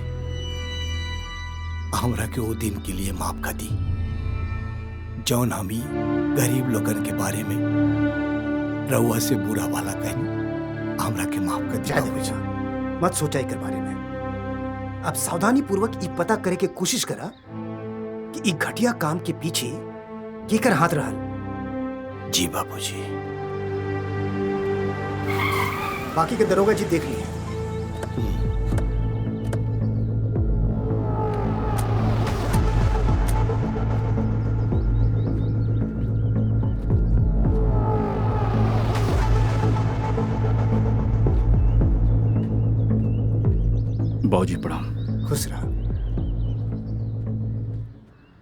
हमरा के वो दिन के लिए माफ कर दी जौन हमी गरीब लोगन के बारे में रउआ से बुरा वाला कहनी। हमरा के माफ कर दी। मत सोचा एकर बारे में। अब सावधानी पूर्वक ई पता करे के कोशिश करा कि ई घटिया काम के पीछे केकर हाथ रहल। जी बाबूजी। बाकी के दरोगा जी देख लिए। बाबूजी प्रणाम। खुश रहा।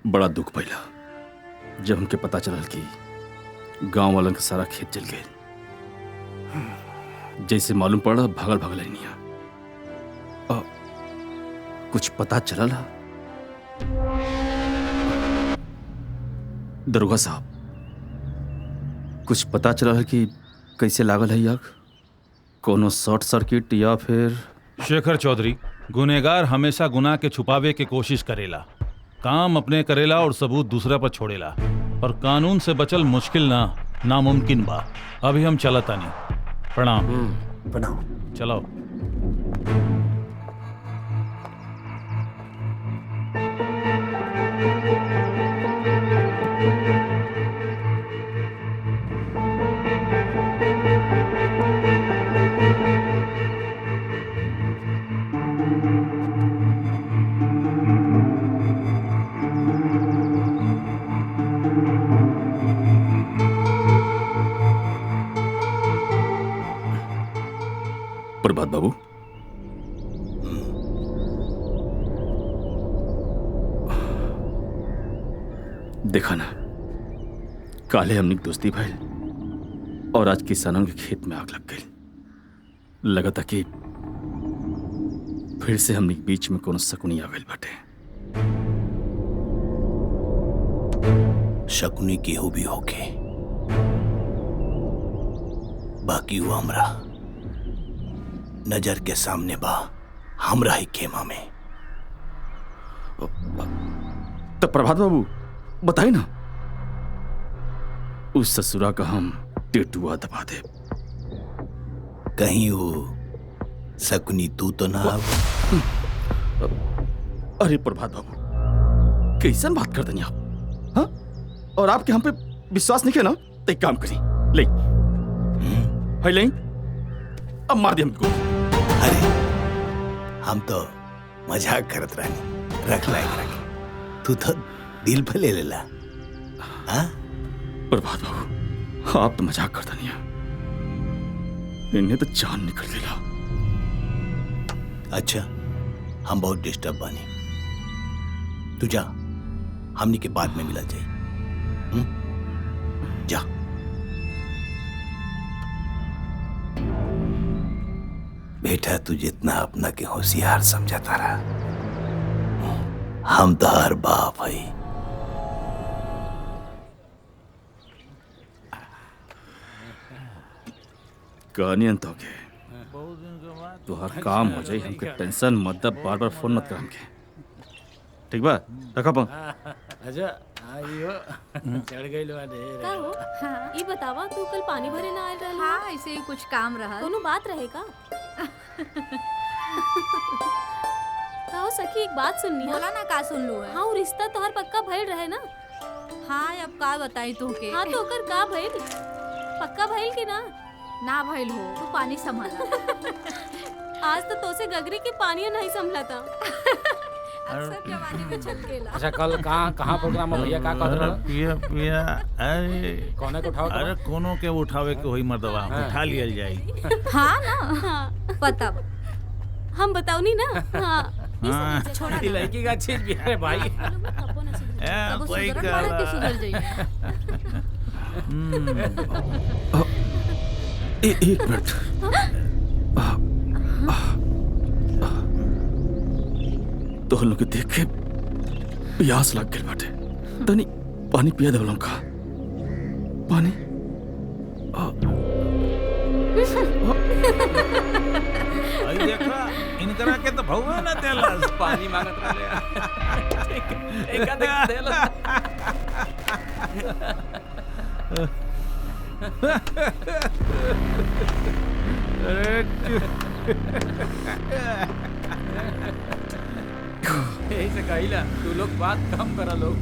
बड़ा दुख भइला जब हमके पता चलल कि गांव वालन का सारा खेत जल गए। जैसे मालूम पड़ा भागल भागल नहीं। कुछ पता चलल? दरोगा साहब, कुछ पता चलल कि कैसे लागल है आग? कोनो शॉर्ट सर्किट या फिर? शेखर चौधरी, गुनहगार हमेशा गुनाह के छुपावे के कोशिश करेला, काम अपने करेला और सबूत दूसरा पर छोड़ेला, और कानून से बचल मुश्किल नामुमकिन बा। अभी हम चलता नहीं। प्रणाम। प्रणाम। चलो। प्रभात बाबू, देखा ना, काले हमने दोस्ती भइल और आज किसानों के खेत में आग लग गई। लगा था कि फिर से हमने बीच में कोनो शकुनी आ गई बाटे। शकुनी केहू भी होके, बाकी वो हमरा नजर के सामने बा, हमरा ही खेमा में। तो प्रभात बाबू बताइए ना, उस ससुरा का हम टेटुआ दबा दे। कहीं वो शकुनी तू तो ना? अरे प्रभात बाबू, कैसन बात कर देनी आप? हाँ? और आपके हम पे विश्वास नहीं किया ना, तो एक काम करी, ले है ले, अब मार दे हमको। अरे हम तो मजाक करत रहनी, रख लायक रख, तू तो दिल पे ले लेला। हाँ प्रभात बाबू, आप तो मजाक करता नहीं है, इन्हें तो जान निकल गया। अच्छा, हम बहुत डिस्टर्ब बानी, तू जा, हमनी के बाद में मिला जाए। जा। बेटा तू जितना अपना के होशियार समझता रहा, हम तो हर बाप है। कहानी अंत हो गए तो हर काम हो जाए, हमके टेंशन मत दे, बार बार फोन मत कर हमके, ठीक बा? रखा पा। अच्छा आइयो, चढ़ गई लो ढेर। का हो? ये बतावा, तू कल पानी भरे ना आयल रहल? हाँ, ऐसे ही कुछ काम रहा। कोनो बात रहे का? हो सखी, एक बात सुननी है। बोला ना, का सुन लू है? हाँ, वो रिश्ता तोहर पक्का भइल रहे ना? हाँ, अब का बताई तुमके? हाँ, तो ओकर का भइल? पक्का भइल कि ना? ना भइल हो, तू पानी संभाला। आज तो तोसे गगरी के पानी नहीं संभला था। अक्सर जवानी में छटकेला। अच्छा, कल कहाँ प्रोग्राम है भैया? का कहत रहा? पिया पिया, अरे कोने को उठाओ? अरे कोनो के उठावे के होई मर्दवा, उठा लिया जाई। हाँ ना, पता हम बताओ नहीं ना। हाँ, छोड़ा ये लड़की का चीज भी है भाई। कोई एक मिनट, तो हम लोग देख के प्यास लग गई बाटे, तनी पानी पिया दे का पानी। आई देखा, इनकरा के तो भौवा ना देलस, पानी मांगत रहे। एक देख देलस। यही से कहिला तू लोग बात कम करा लोग।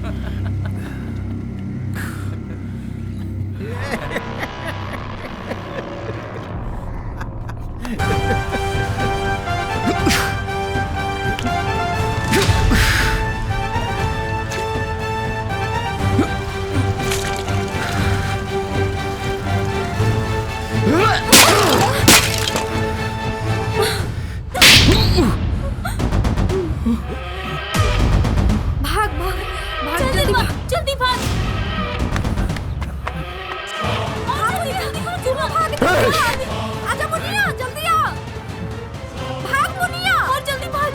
भाग भाग भाग जल्दी भाग, जल्दी भाग। आजा मुनिया, जल्दी आ। भाग मुनिया, और जल्दी भाग।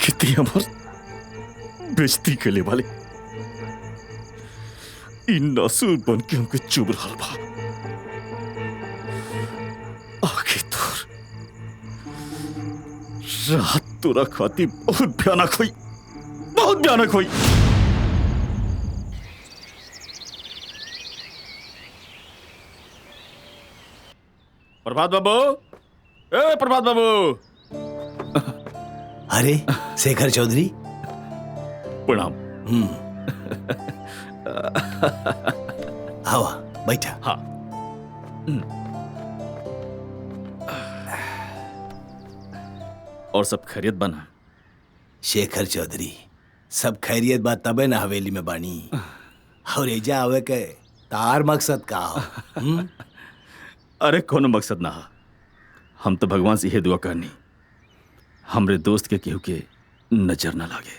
कितनी हमार बेइज्जती के वाले इन नासूर बन के हमके चुभ रहा बा। आगे तोर रात तोरा खाती बहुत भयानक हुई, बहुत भयानक हुई। प्रभात बाबू, ए प्रभात बाबू। अरे शेखर चौधरी, प्रणाम। आवा बैठा। हाँ। और सब खैरियत बना? शेखर चौधरी, सब खैरियत बात तबे ना हवेली में बानी। और एजा आवे के तार मकसद का हो? अरे कोनो मकसद ना, हम तो भगवान से यह दुआ करनी हमरे दोस्त के केहू के नजर ना लागे।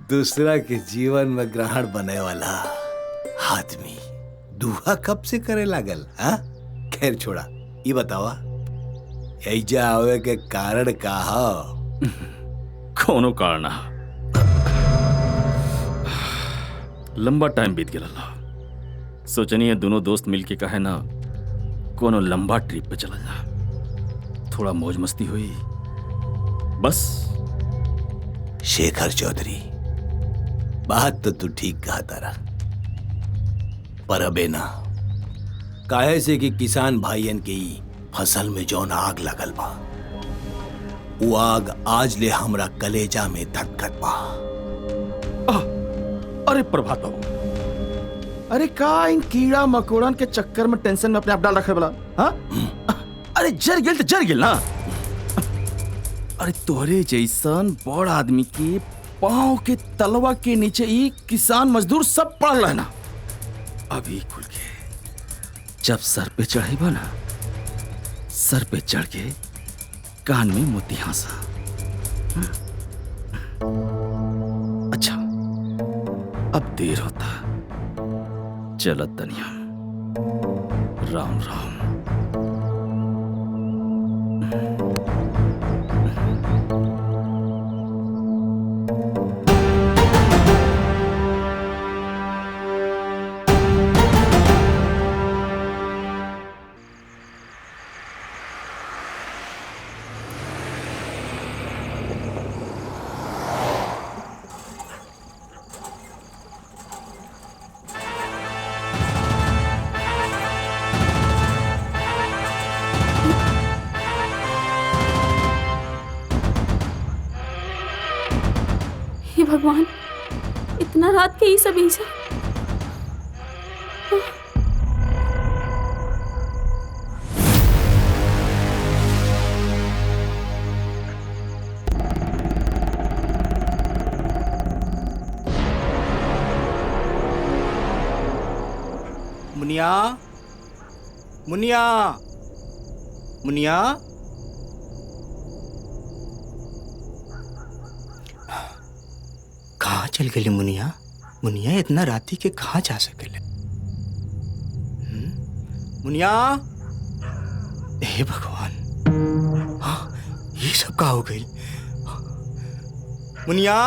दूसरा के जीवन में ग्रहण बने वाला आदमी दुआ कब से करे लागल? हाँ, खैर छोड़ा, ये बतावा एजा आवे के कारण का हो? कोनो कारण ना, लंबा टाइम बीत गया। सोचनी है दोनों दोस्त मिलके कहे ना कोनो लंबा ट्रिप पे चला जा, थोड़ा मौज मस्ती हुई बस। शेखर चौधरी, बात तो तू ठीक कहा तारा, पर अबे ना काहे से कि किसान भाईयन के ही फसल में जौन आग लगल बा, वो आग आज ले हमरा कलेजा में धधकत बा। अरे प्रभात बाबू, अरे का इन कीड़ा मकोड़न के चक्कर में टेंशन में अपने आप डाल रखे वाला? हाँ? अरे जर गेल तो जर गेल ना। अरे तोहरे जैसन बड़ आदमी के पाँव के तलवा के नीचे ही किसान मजदूर सब पड़ल रहे ना। अभी खुल के जब सर पे चढ़ेबा ना, सर पे चढ़ के कान में मोती हंसा। अच्छा अब देर होता, चलत तनिया। राम राम। हे भगवान, इतना रात के ही सब ऐसा। मुनिया, मुनिया, मुनिया। कहाँ चल गई मुनिया? मुनिया इतना राती के कहाँ जा सकेले? मुनिया, हे भगवान, हाँ ये सब का हो गई? मुनिया,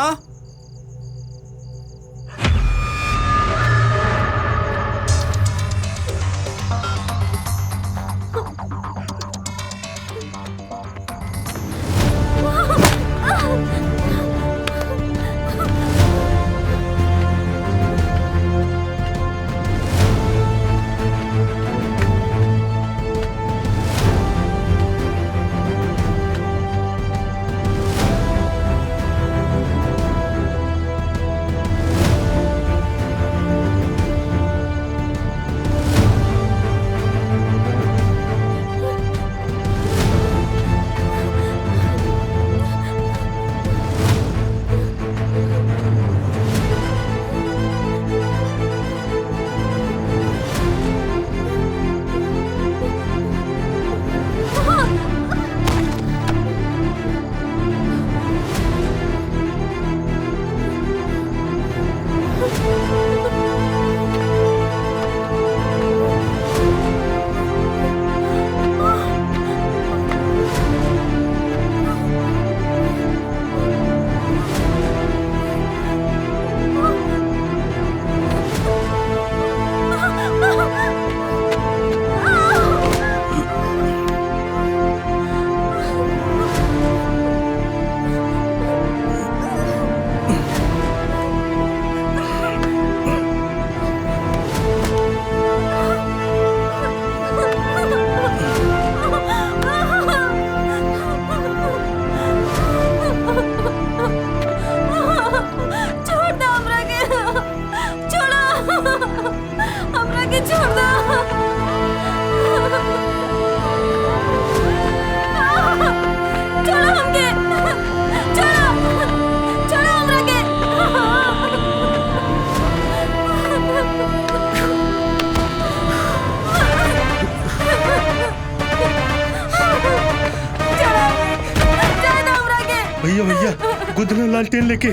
भैया भैया गुदना लालटेन लेके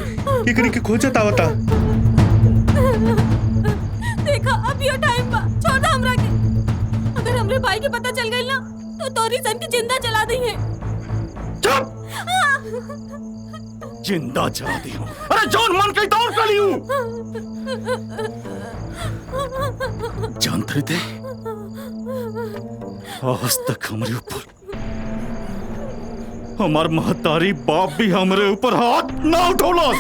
एकरी के खोजत आवता। देखा अब यो टाइम बा, छोड़ दे हमरा के। अगर हमरे भाई के पता चल गइल ना तो तोरी सन के जिंदा जला दी है। चुप! जिंदा जला दी हूँ। अरे जौन मन के दौड़ कर लियूं। जानते थे आज तक हमारे ऊपर हमार महतारी बाप भी हमारे ऊपर हाथ ना उठौलस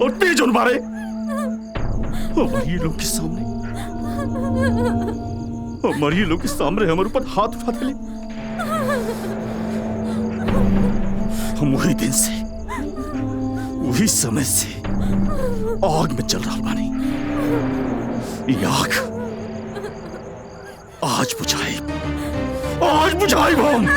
और तेज उन मारे और ये लोग के सामने हमारी लोग के सामने हमारे ऊपर हाथ उठा दिले। हम वही दिन से, वही समय से आग में चल रहा बानी। ये आग आज बुझाई, आज बुझाई हम।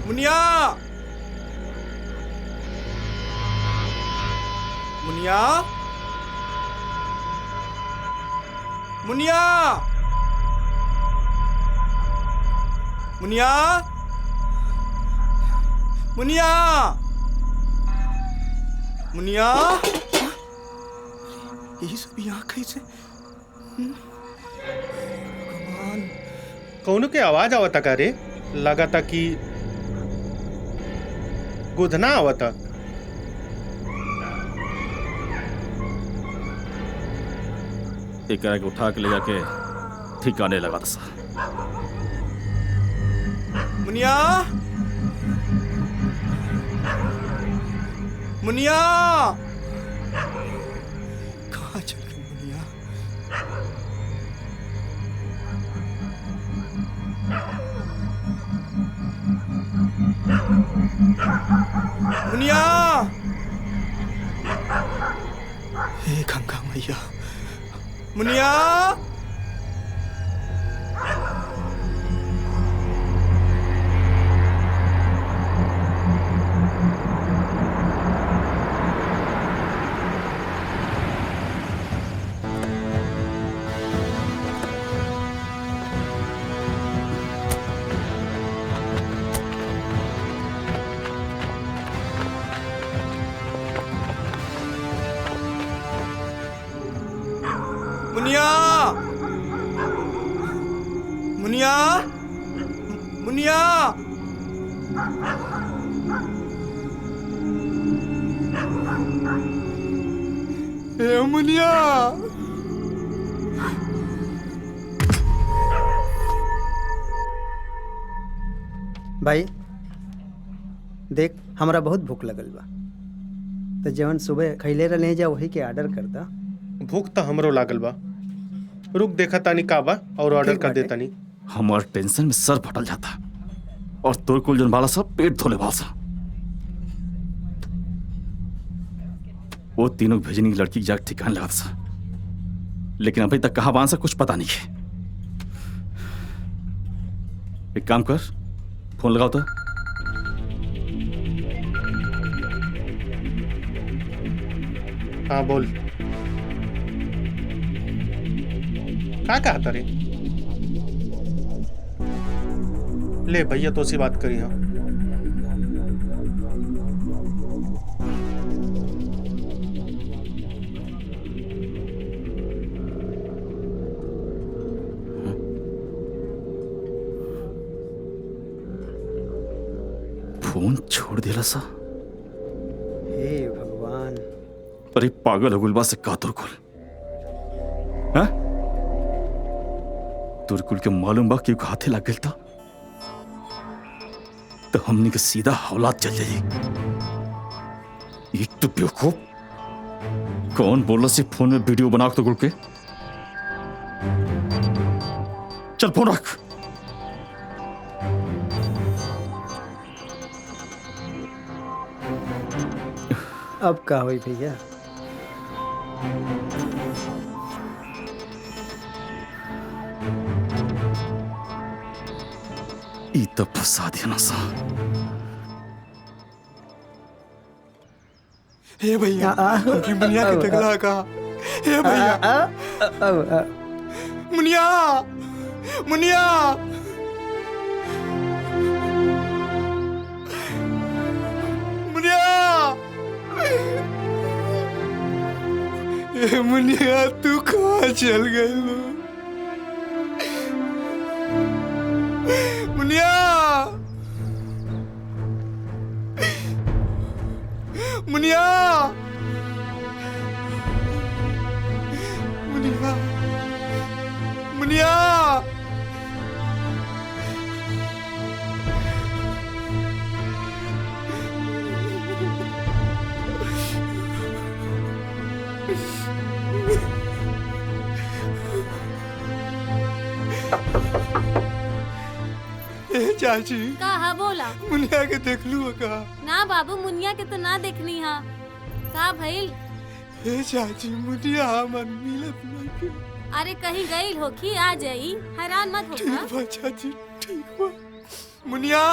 मुनिया, मुनिया, मुनिया, मुनिया, मुनिया, मुनिया। ये सब यहाँ कैसे? कौनो के आवाज आवता का रे? लगाता कि गुदना आवता। एक के उठा के ले जाके ठिकाने लगा था। मुनिया, मुनिया, कहाँ चले मुनिया? मुनिया, हे गंगा मैया, मुनिया, मुनिया, मुनिया, मुनिया, ए मुनिया। भाई देख, हमरा बहुत भूख लगल बा, तो जवन सुबह खैले रहे जा वही के ऑर्डर कर दा। भूख तो हमरो लागल बा। रुक देखा तानी का बा और ऑर्डर कर देता नी। हमार टेंशन में सर फटल जाता और तोर कुल जन बाला सब पेट धोले बाल सा। वो तीनों भेजनी की लड़की की जाके ठिकाने लगा था, लेकिन अभी तक कहाँ बांध सा कुछ पता नहीं है। एक काम कर, फोन लगाओ तो। हाँ बोल, क्या कहा तारे? ले भैया तो सी बात करी। हाँ फोन छोड़ दिला सा। हे भगवान, अरे पागल हो गुलबा से का तुरकुल? हाँ? तुरकुल के मालूम बा क्यों हाथे लग गया था, तो हमने के सीधा हौलाद चल जाएगी। एक तो बेवकूफ कौन बोला से फोन में वीडियो बना तो गुल के। चल फोन रख। अब का हुई भैया? तो फंसा दिया ना सा। हे भैया, हमकी मुनिया के टकला का। हे भैया, मुनिया, मुनिया, मुनिया तू कहाँ चल गई लो? मुनिया मुनिया मुनिया मुनिया चाची कहा बोला मुनिया के देख लू का? ना बाबू मुनिया के तो ना देखनी हा। का भइल? ए चाची मुनिया मन मिलत नहीं के। अरे कहीं गई होखी, आ जाई, हैरान मत हो। ठीक बा चाची, ठीक बा। मुनिया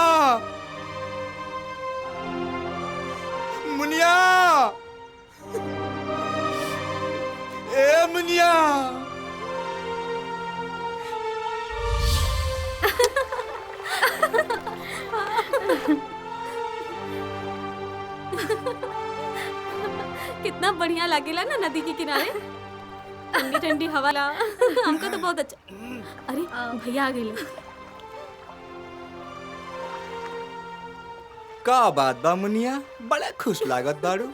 मुनिया ए मुनिया कितना बढ़िया लागेला ना नदी के किनारे, ठंडी ठंडी हवा ला। हमको तो बहुत अच्छा। अरे भैया आ गए। का बात बा मुनिया, बड़ा खुश लागत बारू।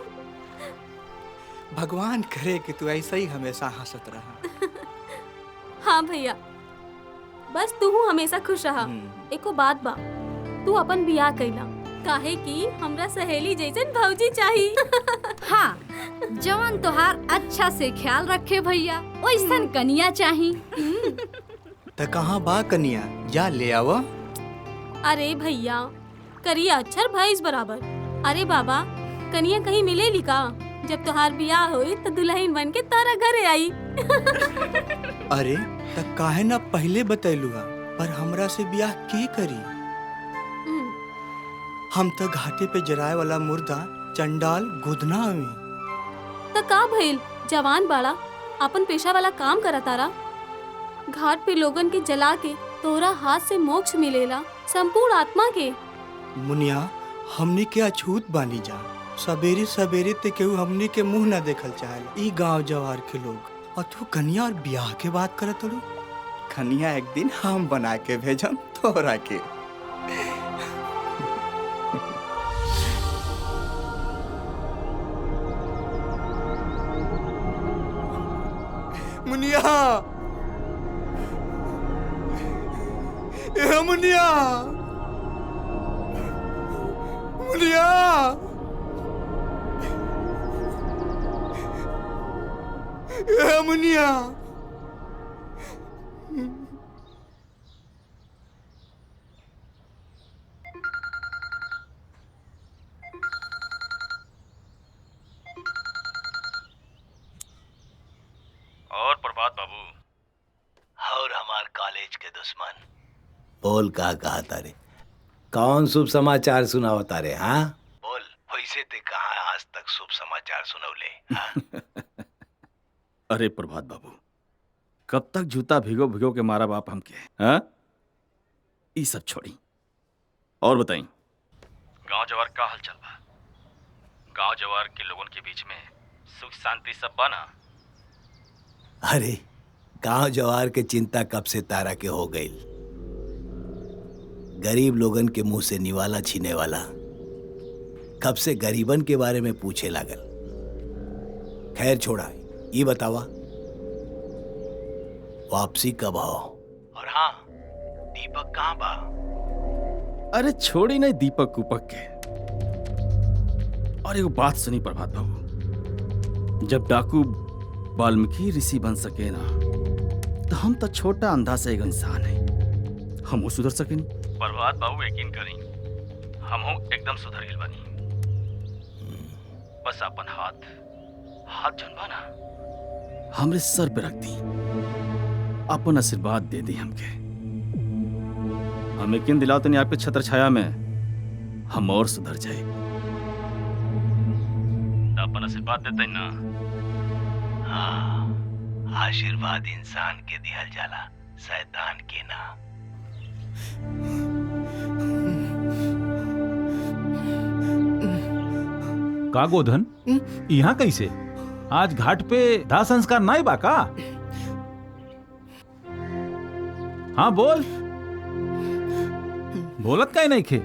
भगवान करे कि तू ऐसा ही हमेशा हंसत रहा। हाँ भैया, बस तू हमेशा खुश रहा। एको बात बा, तू अपन बियाह कैला काहे कि हमरा सहेली जैसन भौजी चाहिए। हाँ, जवान तोहार अच्छा से ख्याल रखे भैया, ओइसन कनिया चाही। त कहाँ बा कनिया, जा ले आवा। अरे भैया, करिया अक्षर भैंस बराबर। अरे बाबा, कनिया कहीं मिलेली का? जब तोहार बियाह होई तो दुल्हन बन के तारा घरे आई। अरे त काहे ना पहले बतैलुआ, पर हमरा से बियाह के करी? हम तो घाटे पे जराए वाला मुर्दा चंडाल गुदना में। त का भइल, जवान बाड़ा, अपन पेशा वाला काम करा तारा। घाट पे लोगन के जला के तोरा हाथ से मोक्ष मिलेला, संपूर्ण आत्मा के। मुनिया, हमनी के अछूत बानी जा। सवेरे सवेरे ते केहू हमनी के मुंह न देखल चाहे। ई गांव जवार के लोग, और तू कन्या और ब्याह के बात करत हड़ू। कन्या एक दिन हम बना के भेजम तोरा के। मुनिया ए मुनिया मुनिया ए मुनिया और प्रभात बाबू और हमार कॉलेज के दुश्मन बोल का कहा तारे, कौन शुभ समाचार सुनाओ तारे? हाँ बोल, वैसे ते कहाँ आज तक शुभ समाचार सुनौले? हाँ? अरे प्रभात बाबू, कब तक जूता भिगो भिगो के मारा बाप हमके? हाँ, ये सब छोड़ी और बताई, गांव जवार का हाल चल बा? गांव जवार के लोगों के बीच में सुख शांति सब बना? अरे गांव जवार के चिंता कब से तारा के हो गई। गरीब लोगन के मुंह से निवाला छीने वाला कब से गरीबन के बारे में पूछे लागल। खैर छोड़ा, ये बतावा वापसी कब हो? और हाँ, दीपक कहाँ बा? अरे छोड़ी नहीं दीपक उपक के। और एक बात सुनी प्रभात बाबू, जब डाकू वाल्मीकि ऋषि बन सके ना, तो हम तो छोटा अंधा से एक इंसान है, हम वो सुधर सके नहीं। प्रभात बाबू यकीन करी, हम एकदम सुधर गए बानी। बस अपन हाथ जनबा ना हमरे सर पे रख दी, अपन आशीर्वाद दे दी हमके। हम यकीन दिलाओ तो नहीं आपके छत्र छाया में हम और सुधर जाए। अपन आशीर्वाद देते ना। हाँ, आशीर्वाद इंसान के दिहल जाला, शैतान के ना। का गोधन, यहाँ कैसे? आज घाट पे दाह संस्कार नहीं बा का? हाँ बोल, बोलत काहे नहीं खे?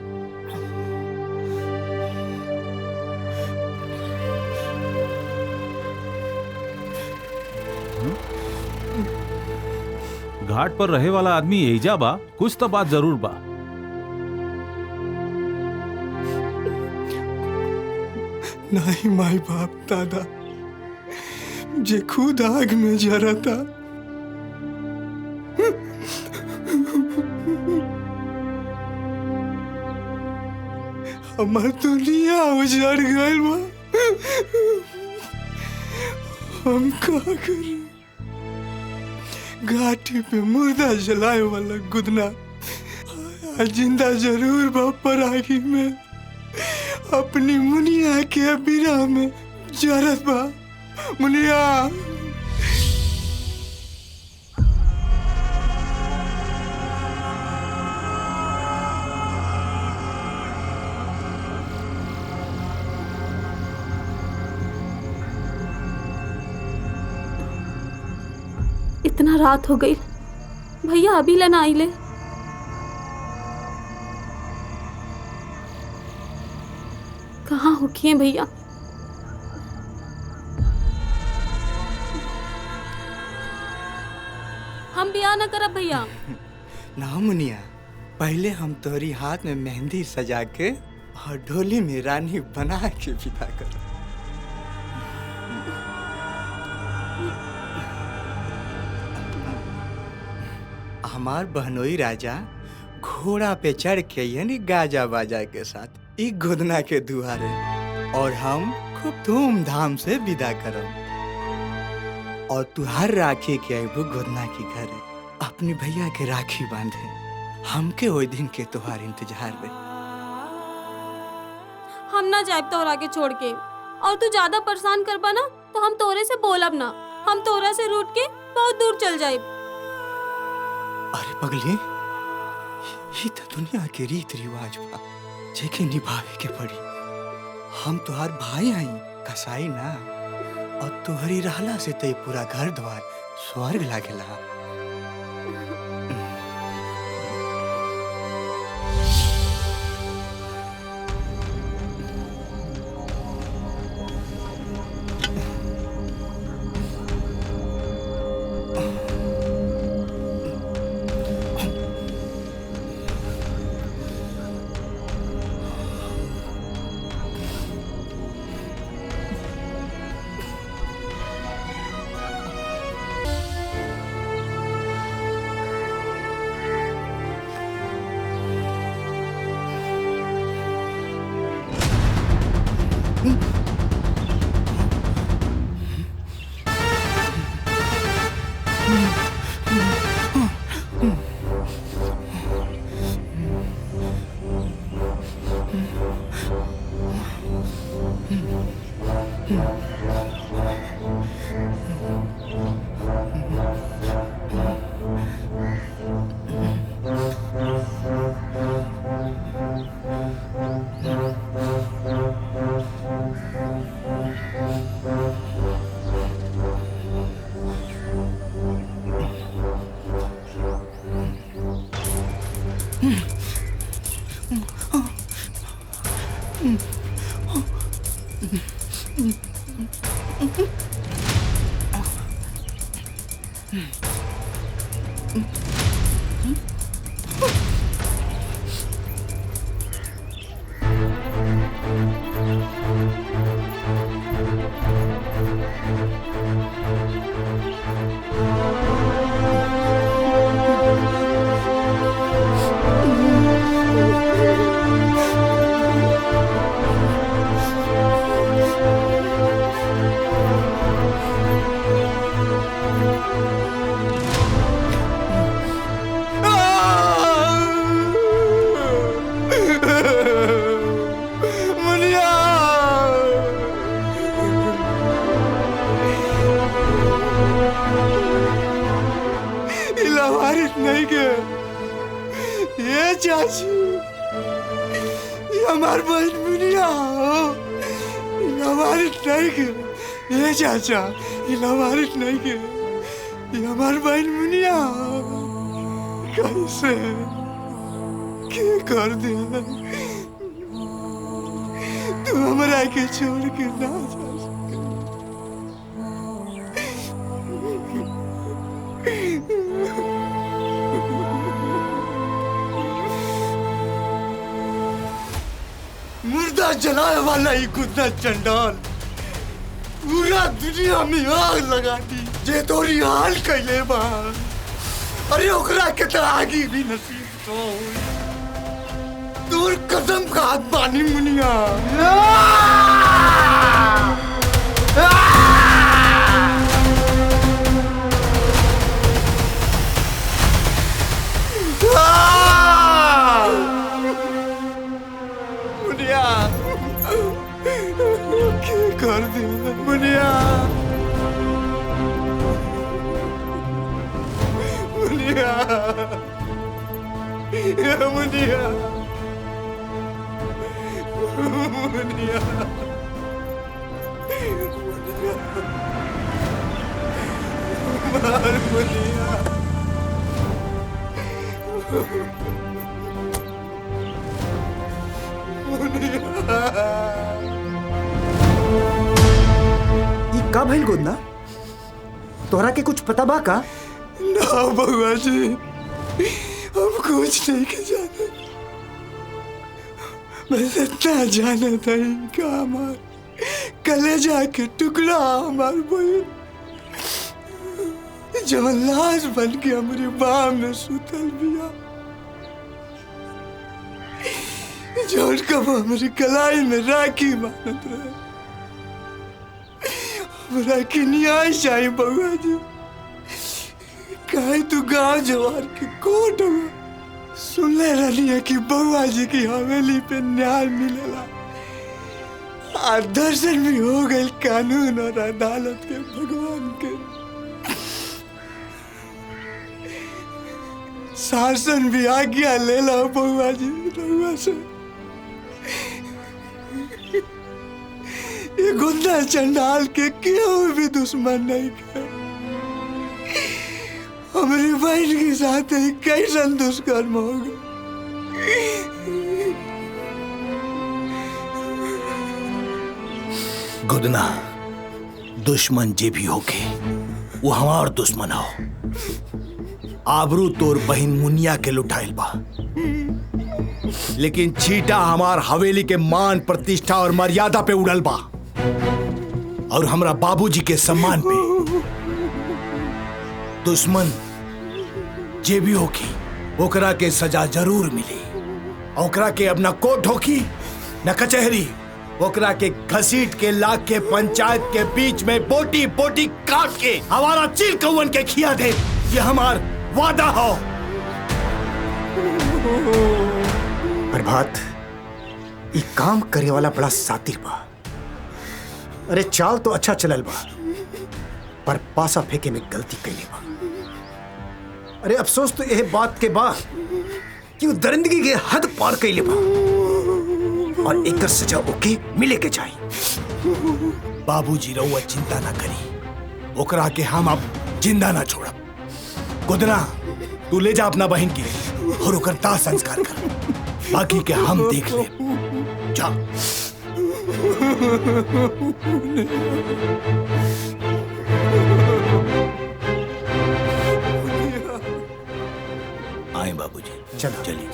घाट पर रहे वाला आदमी एजा बा, कुछ तो बात जरूर बा। नहीं माई बाप दादा जे खुद आग में जरा था, हमार दुनिया उजड़ गइल बा। हम का करें? घाटी पे मुर्दा जलाए वाला गुदना जिंदा जरूर बा, पर आगे में अपनी मुनिया के बिना में जरत बा। मुनिया इतना रात हो गई, भैया अभी ला ना आइले। कहाँ होखिए भैया? हम ब्याह न करब भैया। ना मुनिया, पहले हम तोरी हाथ में मेहंदी सजा के और ढोली में रानी बना के विदा कर। हमार बहनोई राजा घोड़ा पे चढ़ के यानी गाजा बाजा के साथ एक गोदना के दुआरे, और हम खूब धूमधाम से विदा करब। और तू हर राखी के आइबू गोदना की घर अपनी भैया के राखी बांधे। हमके ओई दिन के तोहार इंतजार में। हम ना जाए तोहरा के छोड़ के, और तू ज्यादा परेशान करबा ना तो हम तोरे से बोलब ना। हम तोरा से रूठ के बहुत दूर चल जाए। अरे पगली, ये तो दुनिया के रीत रिवाज बा जेके निभावे के पड़ी। हम तोहार भाई आई कसाई ना, और तोहरी रहला से ते पूरा घर द्वार स्वर्ग लागेला। नहीं के ये चाची, ये हमार बहन मुनिया हो, हमारी नहीं के ये चाचा ये लवारिस नहीं के, ये हमार बहन मुनिया कैसे के कर दिया। तू हमरा के छोड़ के ना जा मुर्दा जलाए वाला ही कुत्ता चंडाल पूरा दुनिया में आग लगा दी जे तोरी हाल कैले बा। अरे ओकरा के तो आगी भी नसीब तो तोर कदम का हाथ पानी मुनिया। मुनिया क्या कर दिया मुनिया। मुनिया मुनिया मुनिया मार मुनिया। ई का भइल गोदना? तोहरा के कुछ पता बा का? ना बउआ जी हम कुछ नहीं के जाने। बस इतना जाना था इनका हमार कलेजा के टुकड़ा हमार बहन जब लाश बन के हमारी बाह में सुतल बिया। जोड़ कब हमारी कलाई में राखी मानत रहे। हमरा के न्याय चाहिए बउआ जी। काहे तू गांव जवार के कोर्ट में सुनले रहनी है कि बउआ जी की हवेली पे न्याय मिलेला। आज दर्शन भी हो गए कानून और अदालत के भगवान के। शासन भी आज्ञा ले ला बउआ जी बउआ से। ये गुंडा चंडाल के क्यों भी दुश्मन नहीं है। हमारी बहन के साथ कैसा दुष्कर्म होगा। गुदना दुश्मन जे भी होके वो हमार दुश्मन हो। आबरू तोर बहन मुनिया के लुटाइल बा, लेकिन चीटा हमार हवेली के मान प्रतिष्ठा और मर्यादा पे उड़ल बा और हमरा बाबूजी के सम्मान पे। दुश्मन जे भी होकी ओकरा के सजा जरूर मिली। ओकरा के अब न कोर्ट होकी न कचहरी। ओकरा के घसीट के लाख के पंचायत के बीच में बोटी बोटी काट के हमारा चिल कौवन के खिया दे। ये हमार वादा हो। प्रभात ये काम करे वाला बड़ा सातिर बा। अरे चाल तो अच्छा चलल बा पर पासा फेंके में गलती कैले बा। अरे अफसोस तो यह बात के बा कि वो दरिंदगी के हद पार कैले बा और एक सजा ओके मिले के चाहिए। बाबूजी रहुआ चिंता ना करी, ओकरा के हम अब जिंदा ना छोड़ब। गुदना तू ले जा अपना बहन के और ओकर दाह संस्कार कर। बाकी के हम देख ले। जा आए बाबूजी। चलो चलिए।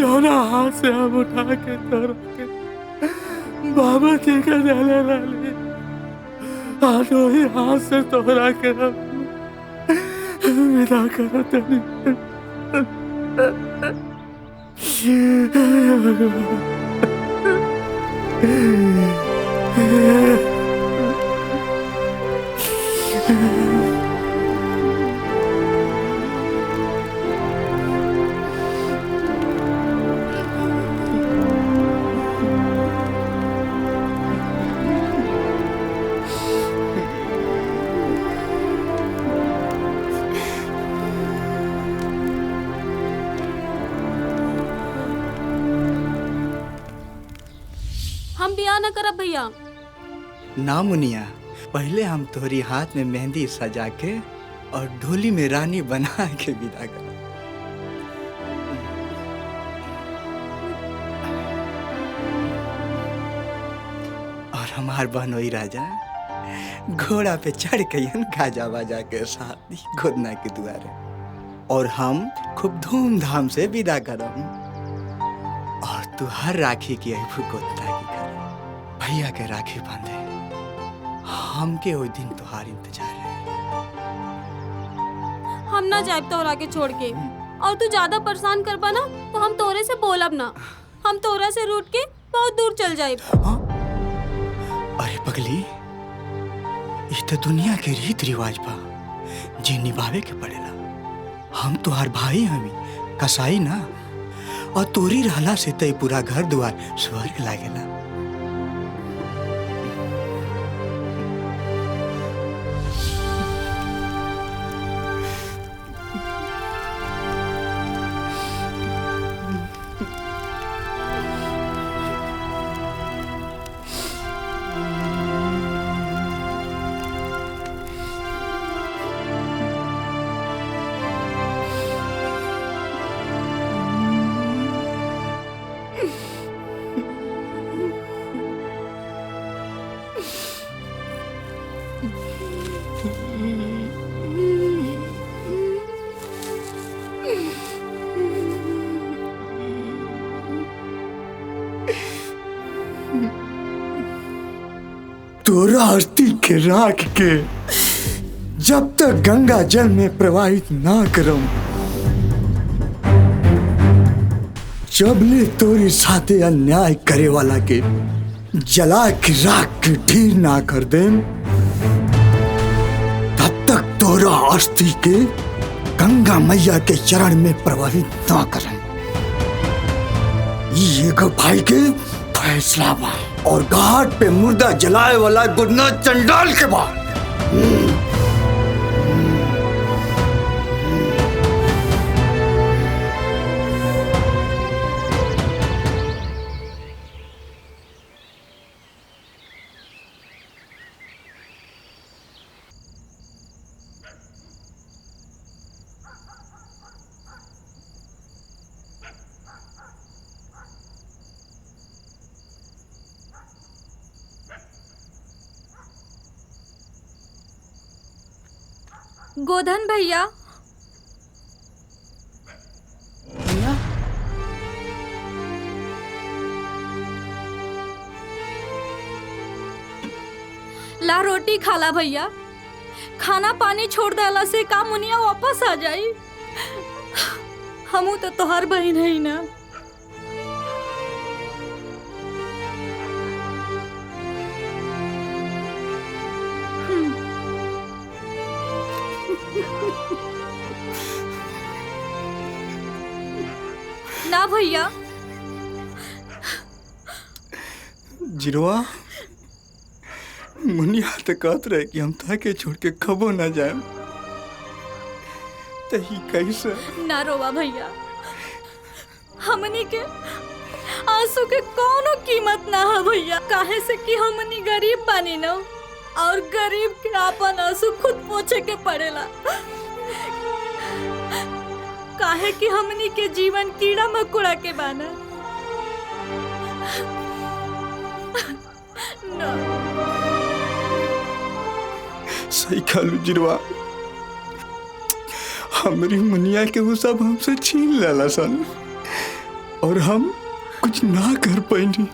जौना हाथ से हम उठा के तोड़ के बाबा के गले वाले आज वही हाथ से तोड़ा के विदा करो तनी। हम बियाह न करब भैया। ना मुनिया, पहले हम तोहरी हाथ में मेहंदी सजा के और ढोली में रानी बना के विदा कर। और हमार बहनोई राजा घोड़ा पे चढ़ के गाजा बाजा के साथ गोदना के दुआरे, और हम खूब धूमधाम से विदा करम। और तू हर राखी की अबू गोदना की कर भैया के राखी बांधे। हमके वो दिन तुहार इंतजार है। हम ना जाए तोरा के छोड़ के, और तू ज्यादा परेशान करबा ना तो हम तोरे से बोलब ना। हम तोरा से रूठ के बहुत दूर चल जाए। अरे पगली, इस तो दुनिया के रीत रिवाज बा जे निभावे के पड़ेला। हम तुहार भाई हमी कसाई ना, और तोरी रहला से तय पूरा घर द्वार स्वर्ग लागेला। तोरा अस्थि के राख के जब तक गंगा जल में प्रवाहित ना करम, जबले तोरी साथे अन्याय करे वाला के जला के राख के ढेर ना कर देम, तब तक तोरा अस्थि के गंगा मैया के चरण में प्रवाहित ना करम। ये एगो भाई के फैसला बा, और घाट पे मुर्दा जलाए वाला गुना चंडाल के बाद। गोधन भैया, ला रोटी खाला भैया। खाना पानी छोड़ देला से का मुनिया वापस आ जाई? हमू तो तोहर बहन है ना। ना भैया। जिरवा, मुनिया तो कहत रहे कि हम ताके छोड़ के कबो ना जाए, तही कैसे? ना रोवा भैया, हमनी के आंसू के कोनो कीमत ना है भैया। काहे से कि हमनी गरीब बानी ना, और गरीब के आपन आंसू खुद पोछे के पड़ेला। काहे कि हमनी के जीवन कीड़ा मकोड़ा के बाना ना। सही कहलू जिरवा, हमारी मुनिया के वो सब हमसे छीन लेला सन। और हम कुछ ना कर पाएंगे।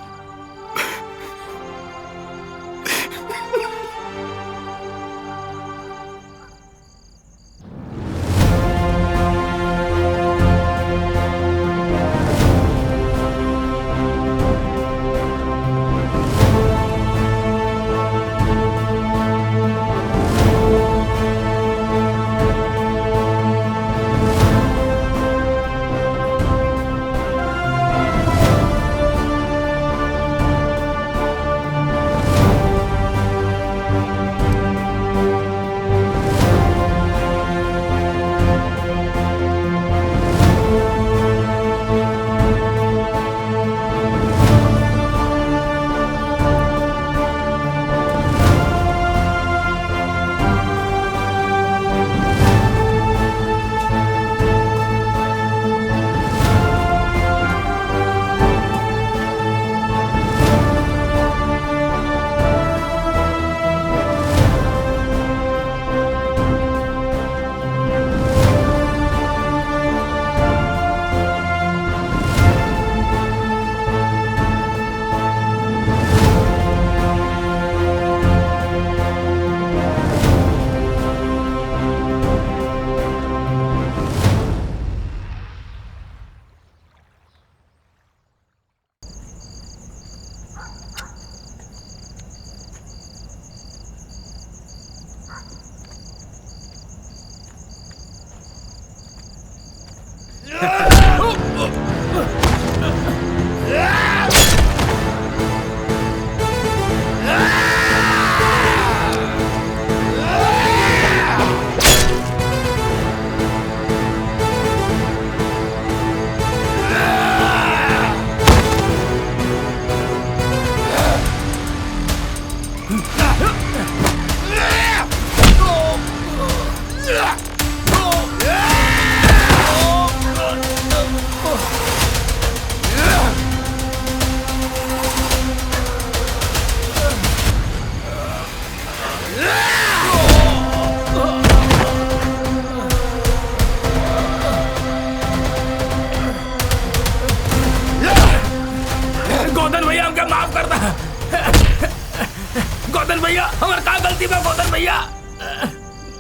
गोदन भैया हमार का गलती बा गोदन भैया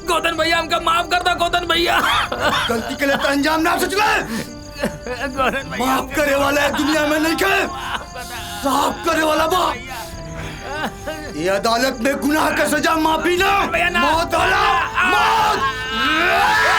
गोदन भैया हमका माफ कर दो गोदन भैया गलती के लिए तो अंजाम ना सोच ले माफ करे वाला है दुनिया में नहीं के साफ करे वाला बा ये अदालत में गुनाह का सजा माफी ना मौत वाला मौत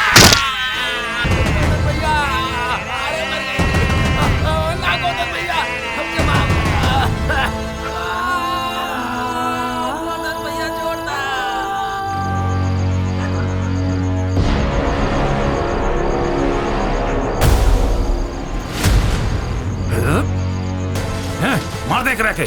मार देख रखे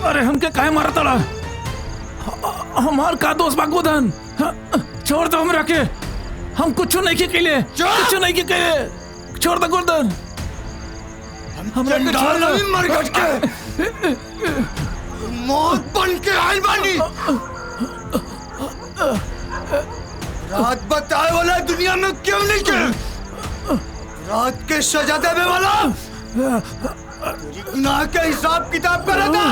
अरे हमके काहे मारा तड़ा हमार का दोस्त बा गोदन छोड़ दो हमरा के हम कुछ नहीं के लिए कुछ नहीं के लिए छोड़ दो गोदन हमरा के छोड़ दो मर गट के मौत बन के आइल बानी रात बताए वाला दुनिया में क्यों नहीं के रात के सजा देवे वाला गुनाह के हिसाब किताब करा था।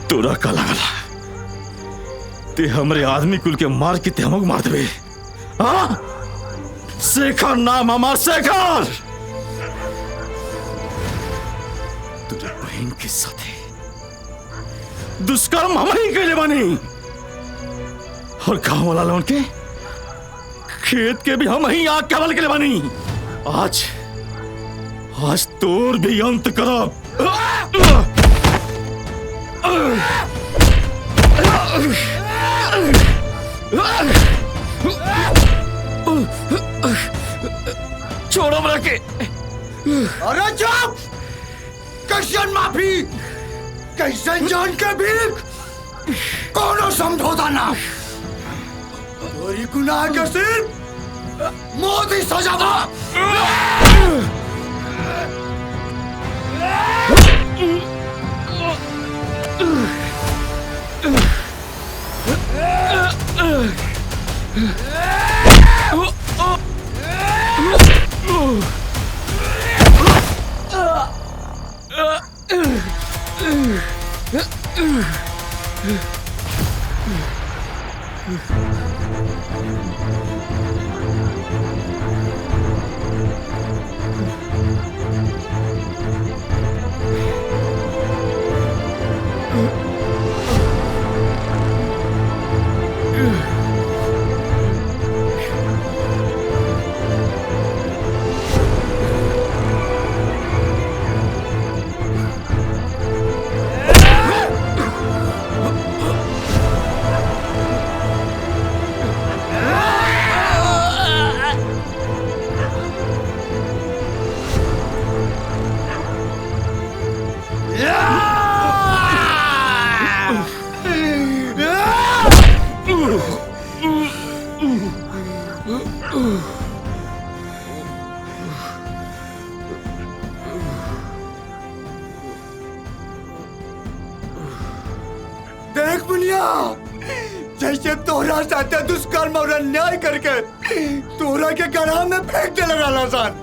तोरा का लागला ते हमरे आदमी कुल के मार के ते हमक मार देबे। हाँ शेखर नाम हमार शेखर। तुझे बहन के साथे दुष्कर्म हम ही कैले बानी और गांव वाला लोन के खेत के भी हम ही आग केवल के बानी। आज आज तोर भी अंत करब। छोड़ो हमरा के। अरे चुप! कैसन माफी, कैसन जान के भीख, कोनो समझौता ना। तोरी गुनाह के सिर्फ मौत ही सजा बा। देख मुनिया, जैसे तोहरा साथे दुष्कर्म और अन्याय करके तोहरा के गड्ढा में फेंक दे लगा सन,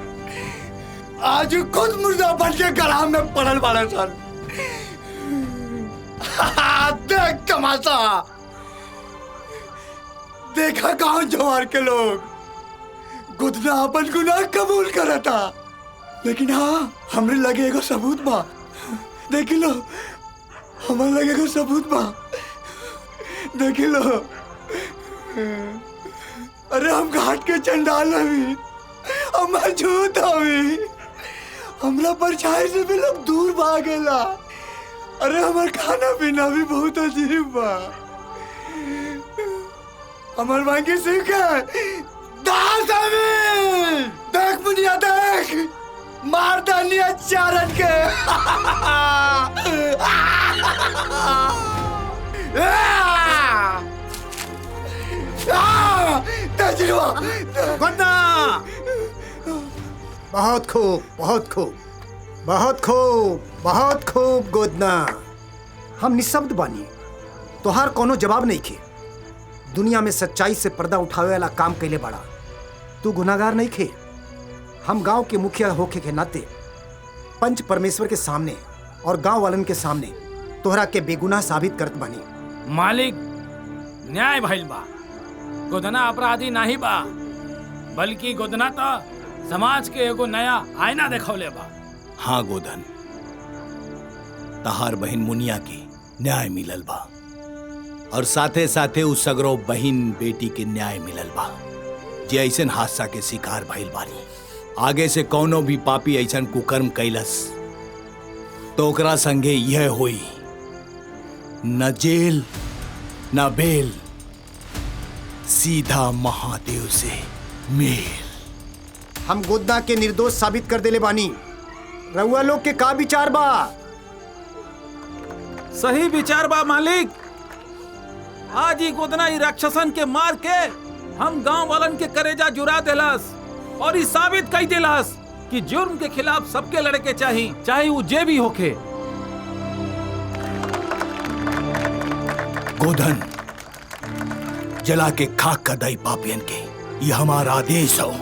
आज खुद मुर्दा बन के गड्ढा में पड़ल वाला सन। देख तमाशा, देखा गांव जवार के लोग गुदना अपन गुनाह कबूल करा था, लेकिन हाँ हमरे लगे एगो सबूत बा। देख लो, हमारे लगे एगो सबूत बा, देख लो। अरे हम घाट के चंडाल हवी, हम झूठ हवी, हमरा परछाई से भी लोग दूर भागेला। अरे हमार खाना पीना भी बहुत अजीब बा। हमार मांगी सीख दास हवी। देख मुनिया देख, मार दानिया चारण के। बहुत खूब, बहुत खूब, बहुत खूब, बहुत खूब गोदना। हम निशब्द बानी, तोहार कोनो जवाब नहीं खे। दुनिया में सच्चाई से पर्दा उठावे वाला काम कैले बड़ा। तू गुनाहगार नहीं खे। हम गांव के मुखिया होके के नाते पंच परमेश्वर के सामने और गांव वालन के सामने तोहरा के बेगुनाह साबित करत बानी। मालिक, न्याय भइल बा। गोदना अपराधी नहीं बा, बल्कि गोदना तो समाज के एगो नया आईना देखौले बा। हाँ गोधन, तहार बहन मुनिया के न्याय मिलल बा और साथे साथे उस सगरो बहन बेटी के न्याय मिलल बा जे ऐसन हादसा के शिकार भइल बानी। आगे से कौनो भी पापी ऐसन कुकर्म कैलस तो ओकरा संगे यह होई, न जेल न बेल, सीधा महादेव से मेल। हम गोदना के निर्दोष साबित कर देले बानी। रउआ लोग के का विचार बा? सही विचार बा मालिक। आज ही गोदना ही राक्षसन के मार के हम गांव वालन के करेजा जुरा देलस और ई साबित कई देलस कि जुर्म के खिलाफ सबके लड़े के चाहिए, चाहे वो जे भी होके। गोधन जला के खाक कर दई पापियन के, ये हमारा आदेश हो।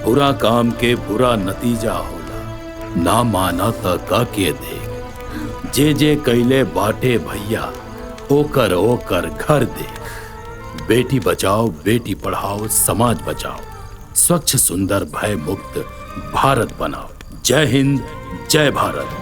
बुरा काम के बुरा नतीजा होला, ना माना त का के देख। जे जे कैले बाटे भैया, ओकर ओकर घर देख। बेटी बचाओ, बेटी पढ़ाओ, समाज बचाओ, स्वच्छ सुंदर भय मुक्त भारत बनाओ। जय हिंद, जय भारत।